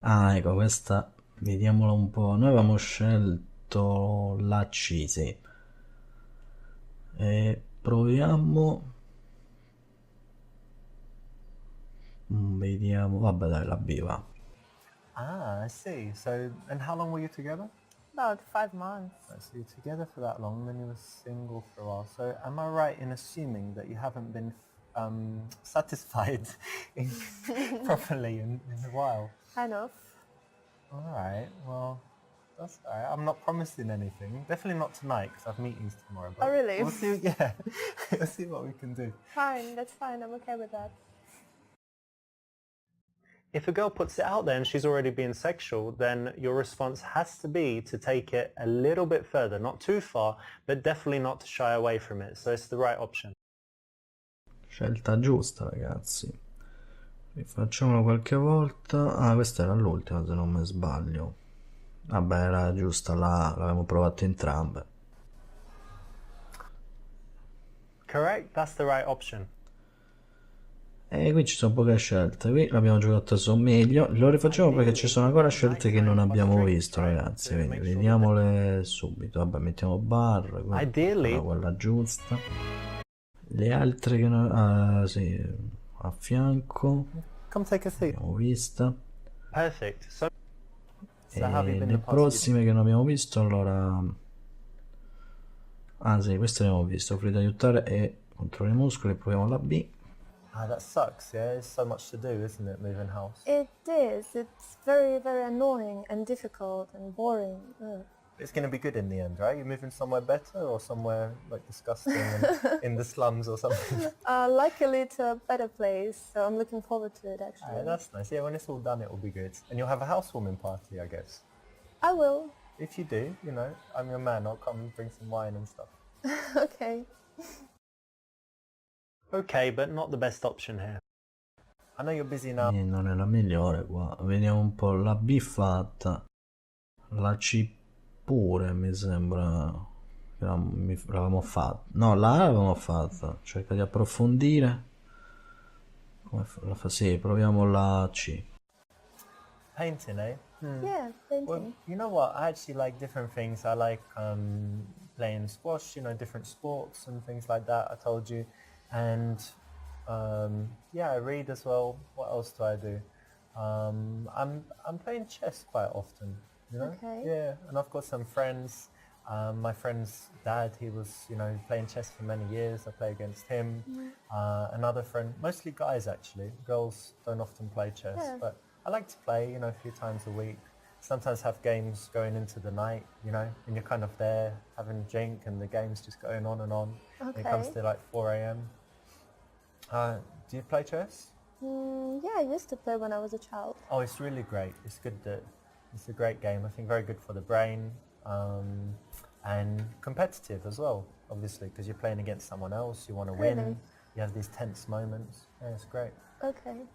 A: Ah, ecco, questa, vediamola un po'. Noi avevamo scelto la C, sì. E proviamo. Vediamo, vabbè dai, la B va.
B: Ah, I see. So, and how long were you together?
C: About 5 months.
B: So you're together for that long, then you were single for a while. So am I right in assuming that you haven't been satisfied properly in a while?
C: Kind of.
B: Alright, well, that's alright. I'm not promising anything. Definitely not tonight because I have meetings tomorrow. But
C: Oh, really?
B: We'll see, yeah. We'll see what we can do.
C: Fine, that's fine. I'm okay with that.
B: If a girl puts it out there and she's already being sexual, then your response has to be to take it a little bit further, not too far, but definitely not to shy away from it. So it's the right option.
A: Scelta giusta, ragazzi. Rifacciamolo qualche volta. Ah, questa era l'ultima, se non mi sbaglio. Vabbè, era giusta la A, l'avevamo provato entrambe.
B: Correct? That's the right option.
A: E qui ci sono poche scelte, qui l'abbiamo giocato meglio, lo rifacciamo perché ci sono ancora scelte che non abbiamo visto, ragazzi, quindi vediamole subito. Vabbè, mettiamo bar, quella giusta, le altre che sì, a fianco,
B: Come take a seat.
A: l'abbiamo vista,
B: Perfect. So
A: e le prossime che non abbiamo visto, allora, ah sì, queste le abbiamo visto, offrire di aiutare e controllo i muscoli, proviamo la B.
B: Ah, that sucks, yeah? There's so much to do, isn't it, moving house?
C: It is. It's very, very annoying and difficult and boring. Ugh.
B: It's going to be good in the end, right? You're moving somewhere better or somewhere, like, disgusting and in the slums or something?
C: Luckily, it's a better place, so I'm looking forward to it, actually.
B: Alright, that's nice. Yeah, when it's all done, it will be good. And you'll have a housewarming party, I guess.
C: I will.
B: If you do, you know, I'm your man. I'll come and bring some wine and stuff.
C: Okay.
B: Okay, but not the best option here. I know you're busy now.
A: Non è la migliore qua, vediamo un po', la B fatta, la C pure mi sembra che l'avevamo fatta, no, la A l'avevamo fatta, cerca di approfondire, come la fa? Sì, proviamo la C.
B: Painting, eh?
C: Yeah, painting.
B: Well, you know what? I actually like different things. I like playing squash, you know, different sports and things like that, I told you. And yeah, I read as well. What else do I do? I'm playing chess quite often, you know?
C: Okay.
B: Yeah, and I've got some friends. My friend's dad, he was, you know, playing chess for many years. I play against him. Another friend, mostly guys actually. Girls don't often play chess,
C: Yeah.
B: but I like to play, you know, a few times a week. sometimes have games going into the night, you know, and you're kind of there having a drink and the game's just going on and on. And it comes
C: Okay.
B: to like 4 a.m. Do you play chess?
C: Yeah, I used to play when I was a child.
B: Oh, it's really great. It's good that it's a great game. I think very good for the brain, and competitive as well, obviously, because you're playing against someone else. You want to
C: Really?
B: win. You have these tense moments. Yeah, it's great.
C: Okay.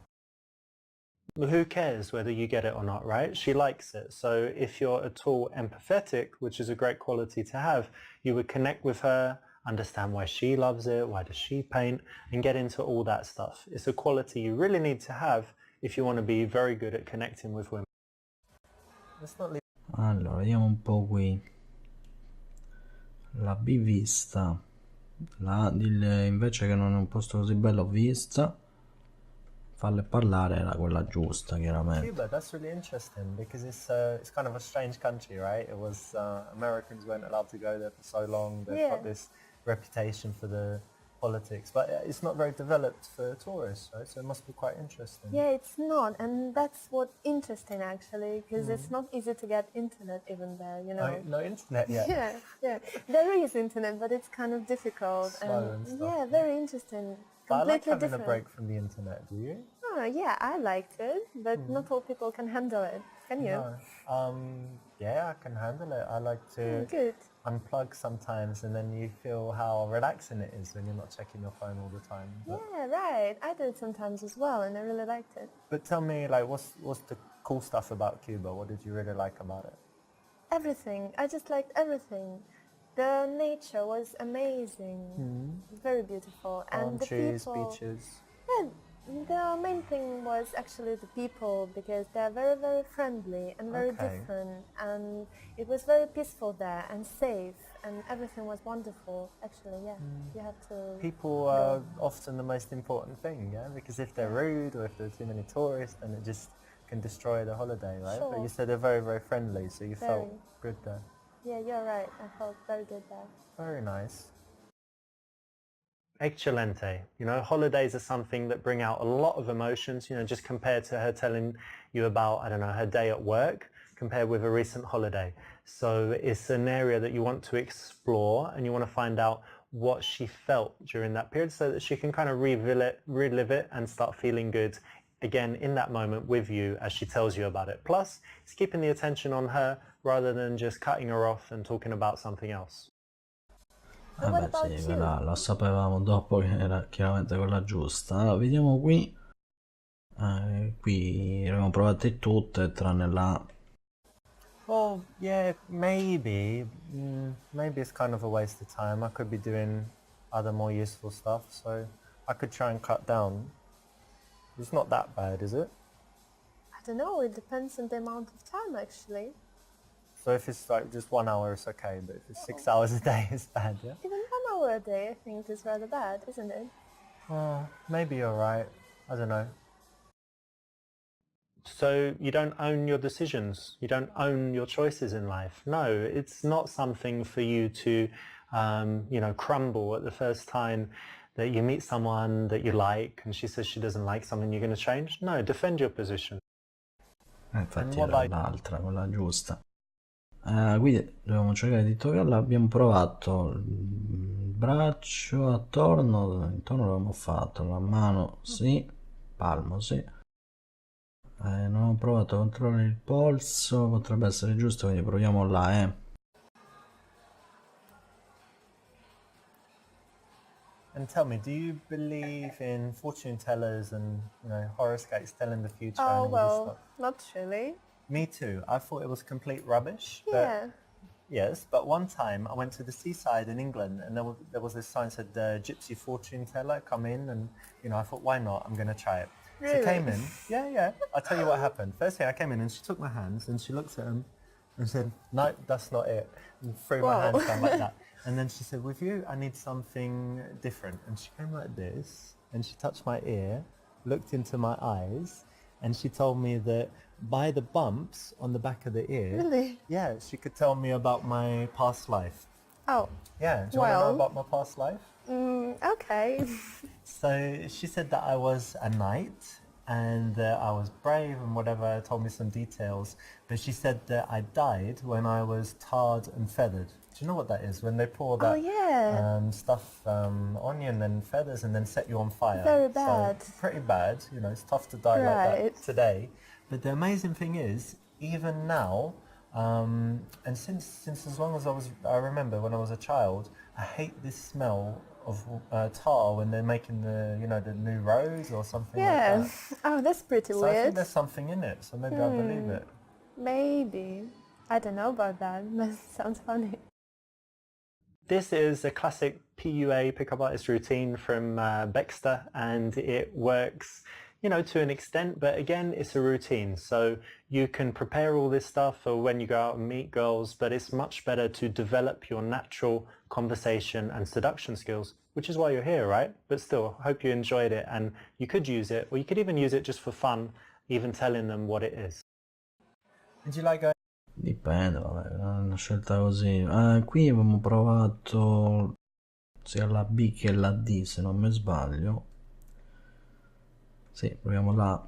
B: Well, who cares whether you get it or not, right? She likes it. So if you're at all empathetic, which is a great quality to have, you would connect with her, understand why she loves it, why does she paint, and get into all that stuff. It's a quality you really need to have if you want to be very good at connecting with women. Let's not leave.
A: Allora, vediamo un po' qui. La B vista. La A invece che non è un posto così bello vista. Farle parlare era quella giusta, chiaramente.
B: Cuba, that's really interesting because it's kind of a strange country, right? It was Americans weren't allowed to go there for so long. They've got this reputation for the politics, but it's not very developed for tourists, right? So it must be quite interesting.
C: Yeah, it's not, and that's what interesting actually, because it's not easy to get internet even there, you know.
B: No internet yet.
C: Yeah. There is internet, but it's kind of difficult.
B: Slow and stuff.
C: Yeah, very interesting.
B: But I like
C: Completely
B: having
C: different.
B: a break from the internet. Do you?
C: Oh, yeah, I liked it, but not all people can handle it. Can you?
B: No. Yeah, I can handle it. I like to
C: Good.
B: unplug sometimes, and then you feel how relaxing it is when you're not checking your phone all the time.
C: Yeah, right. I do it sometimes as well, and I really liked it.
B: But tell me, like, what's the cool stuff about Cuba? What did you really like about it?
C: Everything. I just liked everything. The nature was amazing. Very beautiful.
B: Palm
C: And the
B: trees,
C: people...
B: beaches.
C: Yeah, the main thing was actually the people, because they're very, very friendly and very
B: Okay.
C: different. And it was very peaceful there and safe, and everything was wonderful. Actually, yeah, you have to...
B: People are often the most important thing, yeah? Because if they're rude or if there are too many tourists, then it just can destroy the holiday, right? But
C: Sure.
B: you said they're very, very friendly, so you felt
C: Very.
B: good there.
C: Yeah, you're right. I felt very good there.
B: Very nice. Excelente. You know, holidays are something that bring out a lot of emotions, you know, just compared to her telling you about, I don't know, her day at work, compared with a recent holiday. So it's an area that you want to explore, and you want to find out what she felt during that period so that she can kind of relive it and start feeling good again in that moment with you as she tells you about it. Plus, it's keeping the attention on her rather than just cutting her off and talking about something else.
C: But what
A: Vabbè
C: about
A: sì,
C: you?
A: quella la sapevamo dopo che era chiaramente quella giusta. Allora, vediamo qui. Qui abbiamo provate tutte tranne la A.
B: Well, yeah, maybe. Maybe it's kind of a waste of time. I could be doing other more useful stuff, so I could try and cut down. It's not that bad, is it?
C: I don't know. It depends on the amount of time, actually.
B: So if it's like just 1 hour, it's okay, but if it's 6 hours a day, it's bad, yeah?
C: Even 1 hour a day, I think, is rather bad, isn't it?
B: Maybe you're right. I don't know. So you don't own your decisions. You don't own your choices in life. No, it's not something for you to, you know, crumble at the first time that you meet someone that you like and she says she doesn't like something you're going to change. No, defend your position.
A: Infatti
B: what
A: era
B: about-
A: l'altra, quella giusta. Quindi dobbiamo cercare di toccarla. Abbiamo provato il braccio intorno l'abbiamo fatto, la mano sì, palmo sì. Non ho provato a controllare il polso, potrebbe essere giusto, quindi proviamo là,
B: And tell me, do you believe in fortune tellers and, you know, horoscopes telling the future and
C: Oh,
B: all this
C: well,
B: stuff?
C: not really.
B: Me too. I thought it was complete rubbish.
C: Yeah.
B: But yes, but one time I went to the seaside in England and there was this sign said gypsy fortune teller, come in, and you know I thought why not? I'm going to try it. So I
C: Really?
B: came in. Yeah. I'll tell you what happened. First thing I came in and she took my hands and she looked at them and said, no, that's not it. And threw my
C: Whoa.
B: hands down like that. And then she said, with you, I need something different. And she came like this and she touched my ear, looked into my eyes, and she told me that by the bumps on the back of the ear,
C: Really?
B: yeah, she could tell me about my past life.
C: Oh,
B: Yeah, do you want to know
C: Well-
B: about my past life?
C: okay.
B: So she said that I was a knight and I was brave and whatever, told me some details. But she said that I died when I was tarred and feathered. Do you know what that is? When they pour that stuff onion and feathers and then set you on fire.
C: Very bad.
B: So, pretty bad. You know, it's tough to die like that today. But the amazing thing is, even now, and since as long as I remember when I was a child, I hate this smell of tar when they're making the new rose or something like that.
C: Oh, that's pretty
B: So
C: weird.
B: I think there's something in it, so maybe I believe it.
C: Maybe. I don't know about that. That sounds funny.
B: This is a classic PUA, pickup artist routine from Baxter, and it works, to an extent, but again, it's a routine. So you can prepare all this stuff for when you go out and meet girls, but it's much better to develop your natural conversation and seduction skills, which is why you're here, right? But still, I hope you enjoyed it, and you could use it, or you could even use it just for fun, even telling them what it is. Did you like going?
A: Dipende, vabbè, è una scelta così. Qui abbiamo provato sia la B che la D, se non mi sbaglio. Sì, proviamo la.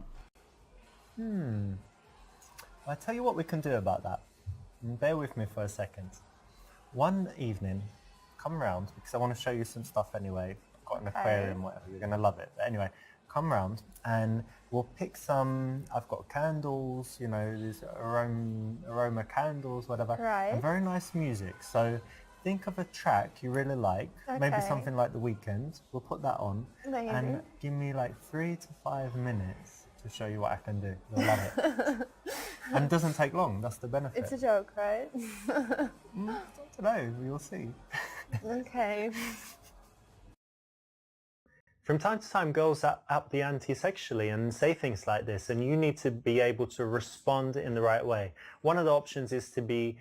B: I'll tell you what we can do about that. Bear with me for a second. One evening, come round, because I want to show you some stuff anyway. I've got an aquarium, whatever, you're going to love it. But anyway, come round and we'll pick some, I've got candles, these aroma candles, whatever.
C: Right.
B: And very nice music. So think of a track you really like, maybe something like The Weeknd. We'll put that on.
C: Maybe.
B: And give me like 3 to 5 minutes to show you what I can do. You'll love it. And it doesn't take long, that's the benefit.
C: It's a joke, right?
B: I don't know, you'll see.
C: Okay.
B: From time to time, girls up the ante sexually and say things like this, and you need to be able to respond in the right way. One of the options is to be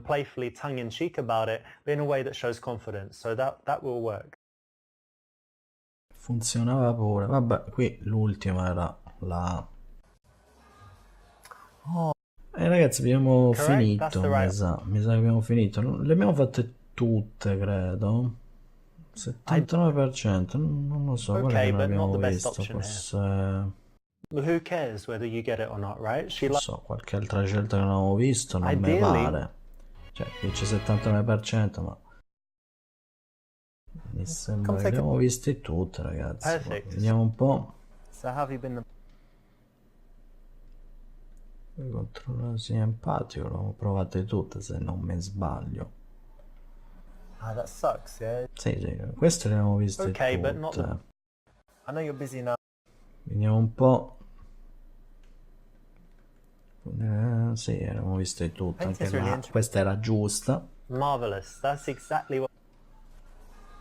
B: playfully tongue-in-cheek about it, but in a way that shows confidence. So that will work.
A: Funzionava pure. Vabbè, qui l'ultima era la A. Ragazzi, abbiamo finito, mi sa che abbiamo finito. Le abbiamo fatte tutte, credo. 79%, non lo so, quella che non abbiamo visto, forse.
B: Who cares whether you get it or not, right?
A: Non so, qualche altra scelta che non avevo visto, non mi pare. Cioè, dice 79%, ma mi sembra che le abbiamo viste tutte, ragazzi. Vediamo un po'. Controllo sia empatico, l'ho provate tutte, se non mi sbaglio.
B: Ah, that sucks, yeah.
A: Sì, queste le abbiamo viste tutte.
B: But not I know you're busy now.
A: Vediamo un po'. Sì, le abbiamo viste tutte, anche questa era giusta.
B: Marvelous, that's exactly what.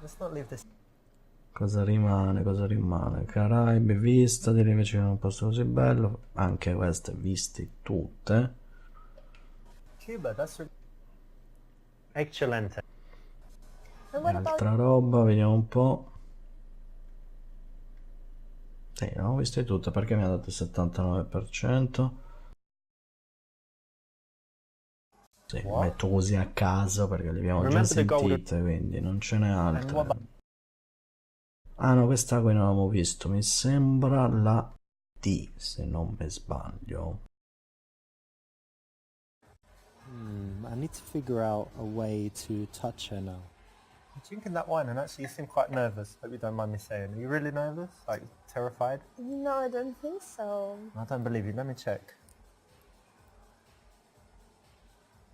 B: Let's not leave this.
A: Cosa rimane? Caraibi vista, direi invece che è un posto così bello. Anche queste viste tutte.
B: Cuba, that's eccellente.
A: Altra roba, vediamo un po'. Sì, le abbiamo viste tutte, perché mi ha dato il 79%. Sì, metto così a caso perché le abbiamo già sentite, quindi non ce n'è altre. Ah no, questa qui non l'avevo visto, mi sembra la D, se non mi sbaglio.
D: I need to figure out a way to touch her now.
B: I'm drinking that wine and actually you seem quite nervous. Hope you don't mind me saying. Are you really nervous? Like terrified?
C: No, I don't think so.
B: I don't believe you. Let me check.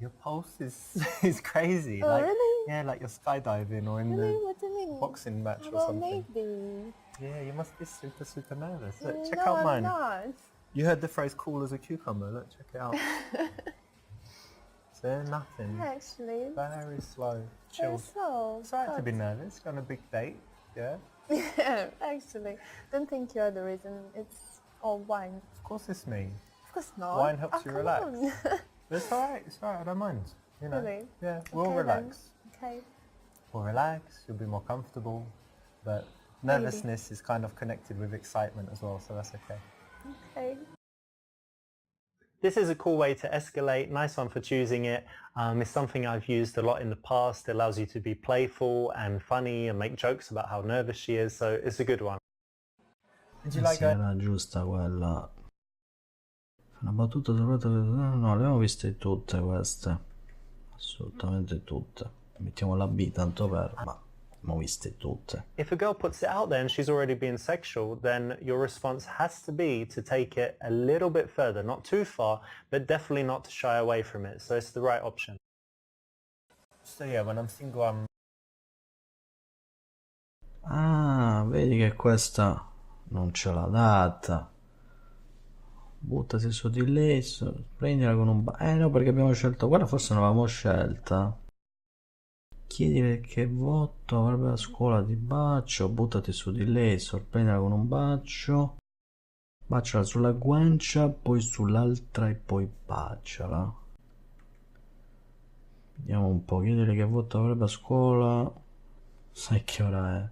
B: Your pulse is crazy.
C: Oh,
B: like,
C: really?
B: Yeah, like you're skydiving or in
C: What do you mean?
B: the boxing match or
C: Well,
B: something.
C: maybe.
B: Yeah, you must be super, super nervous. Look,
C: No,
B: check out mine.
C: I'm not.
B: You heard the phrase cool as a cucumber. Look, check it out. So nothing.
C: Actually.
B: Very slow. Chill.
C: Very slow.
B: It's alright to be nervous. Go on a big date. Yeah?
C: Yeah, actually. Don't think you're the reason. It's all wine.
B: Of course it's me.
C: Of course not.
B: Wine helps you
C: come
B: relax.
C: on.
B: But it's alright, I don't mind. You know.
C: Really?
B: Yeah, we'll
C: Okay,
B: relax.
C: then. Okay.
B: We'll relax, you'll be more comfortable. But nervousness is kind of connected with excitement as well, so that's okay.
C: Okay.
B: This is a cool way to escalate. Nice one for choosing it. It's something I've used a lot in the past. It allows you to be playful and funny and make jokes about how nervous she is, so it's a good one. Did you like
A: sì,
B: going?
A: era giusta quella. Una battuta sul fatto che... No, le abbiamo viste tutte queste. Assolutamente tutte. Mettiamo la B tanto per... ma abbiamo viste tutte.
B: If a girl puts it out there and she's already being sexual, then your response has to be to take it a little bit further, not too far, but definitely not to shy away from it. So it's the right option. So yeah, when I'm single, I'm...
A: Ah, vedi che questa non ce l'ha data. Buttati su di lei, prendila con un no, perché abbiamo scelto quella, forse non l'avevamo scelta. Chiedile che voto avrebbe la scuola di bacio, buttati su di lei, sorprendila con un bacio. Baciala sulla guancia, poi sull'altra e poi baciala. Vediamo un po', chiedile che voto avrebbe a scuola. Sai che ora è?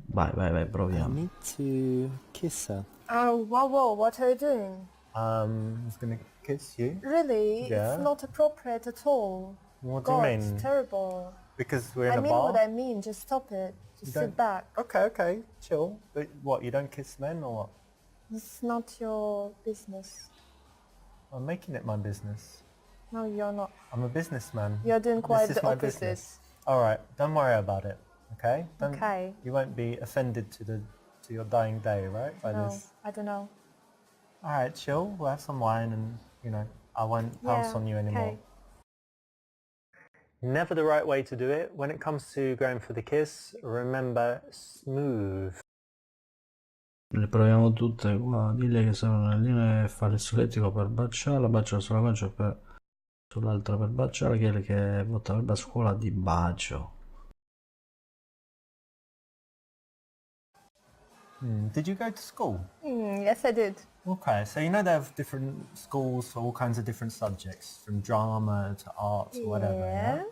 A: Vai,
D: I
A: proviamo.
D: need to kiss her.
C: Oh, whoa, what are you doing?
B: I was gonna kiss you.
C: Really?
B: Yeah.
C: It's not appropriate at all.
B: What do
C: God,
B: you
C: it's
B: mean?
C: terrible.
B: Because we're in
C: I
B: a
C: mean
B: bar?
C: what I mean, just stop it. Just
B: don't-
C: sit back.
B: Okay, chill. But what, you don't kiss men or what?
C: It's not your business.
B: I'm making it my business.
C: No, you're not.
B: I'm a businessman.
C: You're doing quite
B: This is
C: the
B: my
C: opposite.
B: business. All right, don't worry about it. Okay?
C: Okay.
B: You won't be offended to your dying day, right? By
C: No,
B: this.
C: I don't know.
B: All right, chill. We'll have some wine, and I won't pounce
C: Yeah,
B: on you anymore.
C: okay.
B: Never the right way to do it. When it comes to going for the kiss, remember smooth.
A: Le proviamo tutte qua. Dille che servono nelle linee e fare il solletico per baciarla, baciala sulla guancia per sull'altra per baciarla, che vota avrebbe a scuola di bacio.
B: Did you go to school?
C: Yes, I did.
B: Okay, so they have different schools for all kinds of different subjects, from drama to art or whatever, yeah?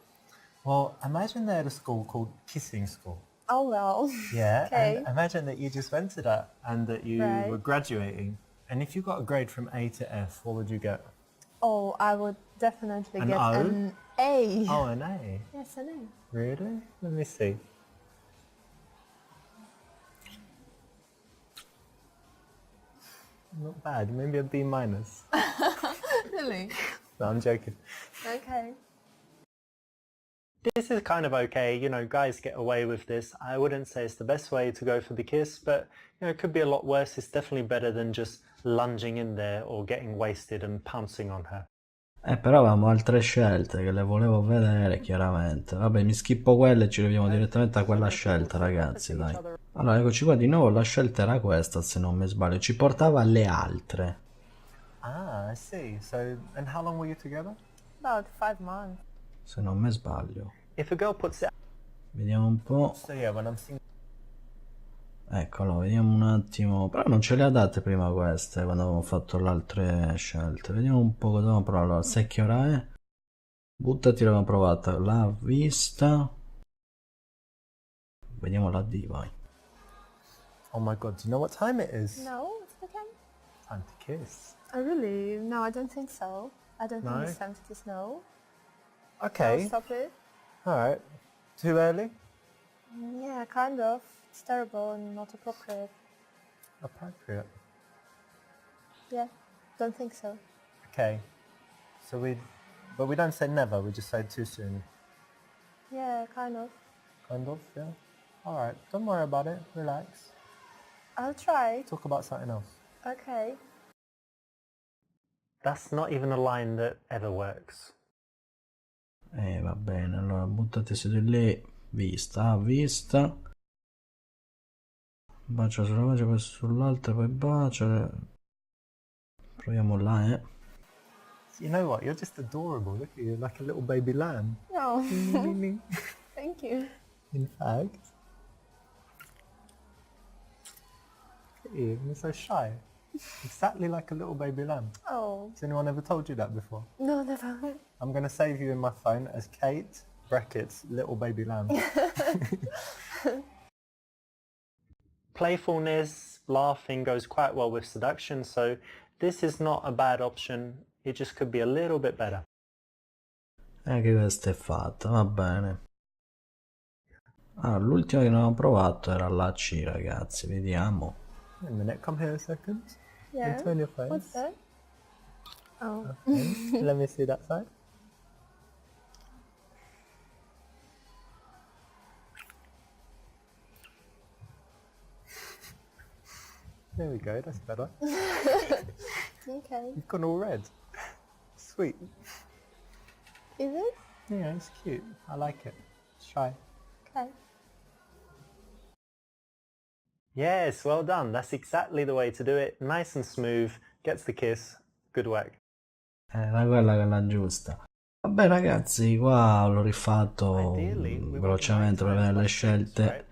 B: Well, imagine they had a school called Kissing School.
C: Oh, well.
B: Yeah,
C: Okay.
B: and imagine that you just went to that and that you
C: Right.
B: were graduating. And if you got a grade from A to F, what would you get?
C: Oh, I would definitely
B: An
C: get
B: O?
C: an A.
B: Oh, an A.
C: Yes, an A.
B: Really? Let me see. Not bad. Maybe a B minus.
C: Really?
B: No, I'm joking.
C: Okay.
B: This is kind of okay, guys get away with this. I wouldn't say it's the best way to go for the kiss, but it could be a lot worse. It's definitely better than just lunging in there or getting wasted and pouncing on her.
A: Però avevamo altre scelte che le volevo vedere, chiaramente. Vabbè, mi schippo quelle e ci arriviamo direttamente a quella scelta, ragazzi, dai. Allora, eccoci qua di nuovo, la scelta era questa, se non mi sbaglio. Ci portava alle altre.
B: Ah, I see. So, and how long were you together?
C: About 5 months.
A: Se non mi sbaglio.
B: If a girl puts it...
A: Vediamo un po'.
B: So yeah, when I'm single...
A: Eccolo, vediamo un attimo. Però non ce le ha date prima queste, quando avevamo fatto le altre scelte. Vediamo un po' cosa abbiamo provato. Allora, sai che ora è? Buttati, l'abbiamo provata. L'ha vista. Vediamo la D, vai.
B: Oh my god, do you know what time it is?
C: No, it's okay.
B: Time to kiss.
C: Oh, really? No, I don't think so. I don't
B: No?
C: think it's time to kiss, no.
B: Okay,
C: No, stop it.
B: alright. Too early?
C: Yeah, kind of. It's terrible and not appropriate.
B: Appropriate.
C: Yeah, don't think so.
B: Okay. So but we don't say never, we just say too soon.
C: Yeah, kind of.
B: Kind of, yeah? Alright, don't worry about it, relax.
C: I'll try.
B: Talk about something else.
C: Okay.
B: That's not even a line that ever works.
A: Va bene, allora buttati su di lì. Vista, vista. Bacia sulla bacia, poi sull'altra, poi bacia. Proviamo là,
B: You know what, you're just adorable, look at you, like a little baby lamb.
C: No. Thank you.
B: In fact, look at you, you're so shy. Exactly like a little baby lamb.
C: Oh,
B: Has anyone ever told you that before?
C: no, never.
B: I'm going to save you in my phone as Kate, brackets, little baby lamb. Playfulness, laughing goes quite well with seduction, so this is not a bad option. It just could be a little bit better.
A: Che questa è fatta, va bene. Ah, l'ultima che non ho provato era la C, ragazzi, vediamo.
B: Wait a minute, come here a second.
C: Yeah.
B: Turn your face.
C: What's that? Oh.
B: Okay. Let me see that side. There we go, that's better.
C: Okay.
B: You've gone all red. Sweet.
C: Is it?
B: Yeah, it's cute. I like it. Let's try.
C: Okay.
B: Yes, well done. That's exactly the way to do it. Nice and smooth. Gets the kiss. Good work.
A: Era quella che è la giusta. Vabbè ragazzi, qua l'ho rifatto velocemente per vedere le scelte.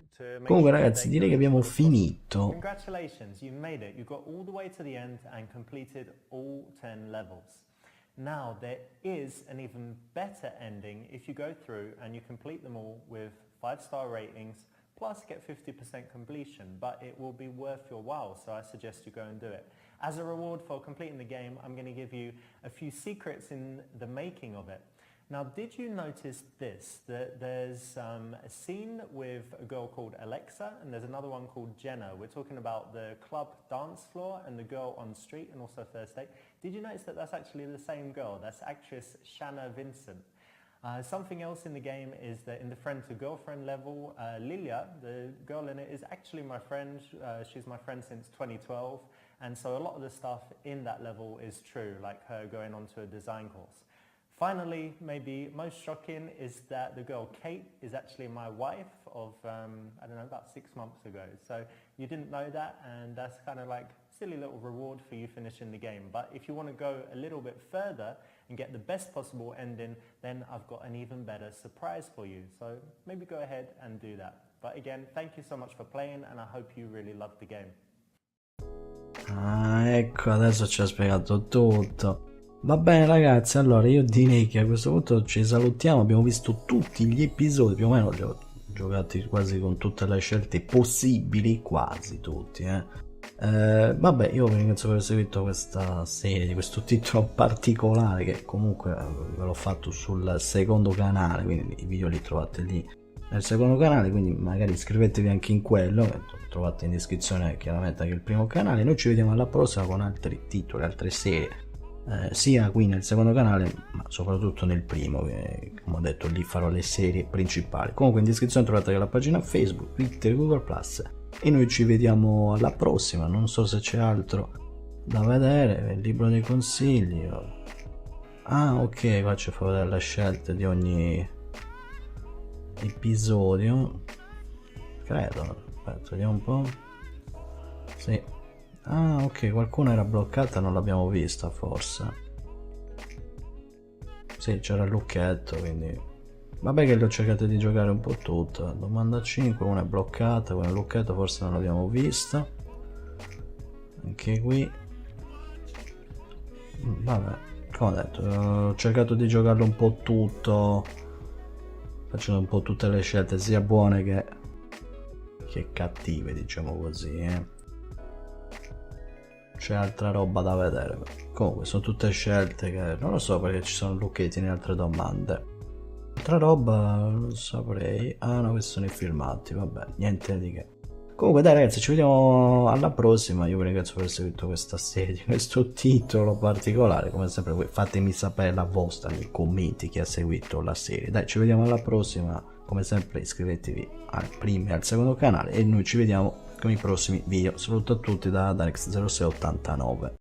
A: Comunque ragazzi, direi che abbiamo finito.
B: Congratulations, you made it. You got all the way to the end and completed all 10 levels. Now there is an even better ending if you go through and you complete them all with 5-star ratings plus get 50% completion, but it will be worth your while, so I suggest you go and do it. As a reward for completing the game, I'm going to give you a few secrets in the making of it. Now, did you notice this? That there's a scene with a girl called Alexa and there's another one called Jenna. We're talking about the club dance floor and the girl on the street and also first date. Did you notice that that's actually the same girl? That's actress Shanna Vincent. Something else in the game is that in the friend to girlfriend level, Lilia, the girl in it, is actually my friend. She's my friend since 2012. And so a lot of the stuff in that level is true, like her going on to a design course. Finally, maybe most shocking is that the girl Kate is actually my wife of, I don't know, about 6 months ago. So you didn't know that, and that's kind of like a silly little reward for you finishing the game. But if you want to go a little bit further and get the best possible ending, then I've got an even better surprise for you. So maybe go ahead and do that. But again, thank you so much for playing, and I hope you really loved the game.
A: Ah, ecco, adesso ci ha spiegato tutto. Va bene ragazzi, allora io direi che a questo punto ci salutiamo, abbiamo visto tutti gli episodi, più o meno li ho giocati quasi con tutte le scelte possibili, quasi tutti, vabbè, io vi ringrazio per aver seguito questa serie di questo titolo particolare che comunque ve l'ho fatto sul secondo canale, quindi i video li trovate lì nel secondo canale, quindi magari iscrivetevi anche in quello, trovate in descrizione chiaramente anche il primo canale. Noi ci vediamo alla prossima con altri titoli, altre serie, sia qui nel secondo canale ma soprattutto nel primo, che come ho detto lì farò le serie principali. Comunque in descrizione trovate la pagina Facebook, Twitter, Google+, e noi ci vediamo alla prossima. Non so se c'è altro da vedere, il libro dei consigli. Ah ok, qua ci fa vedere le scelte di ogni episodio, credo. Aspetta, vediamo un po'. Sì. Ah ok, qualcuna era bloccata, non l'abbiamo vista forse. Sì, c'era il lucchetto, quindi vabbè che le ho cercate di giocare un po' tutte. Domanda 5, una è bloccata, quella lucchetto forse non l'abbiamo vista. Anche qui vabbè, come ho detto, ho cercato di giocarlo un po' tutto, facendo un po' tutte le scelte sia buone che cattive, diciamo così, C'è altra roba da vedere. Comunque sono tutte scelte che non lo so perché ci sono lucchetti in altre domande. Altra roba non saprei. Ah no, questi sono i filmati, vabbè, niente di che. Comunque dai ragazzi, ci vediamo alla prossima. Io vi ringrazio per aver seguito questa serie, questo titolo particolare. Come sempre voi fatemi sapere la vostra nei commenti chi ha seguito la serie. Dai, ci vediamo alla prossima. Come sempre iscrivetevi al primo e al secondo canale e noi ci vediamo con i prossimi video. Saluto a tutti da Darex0689.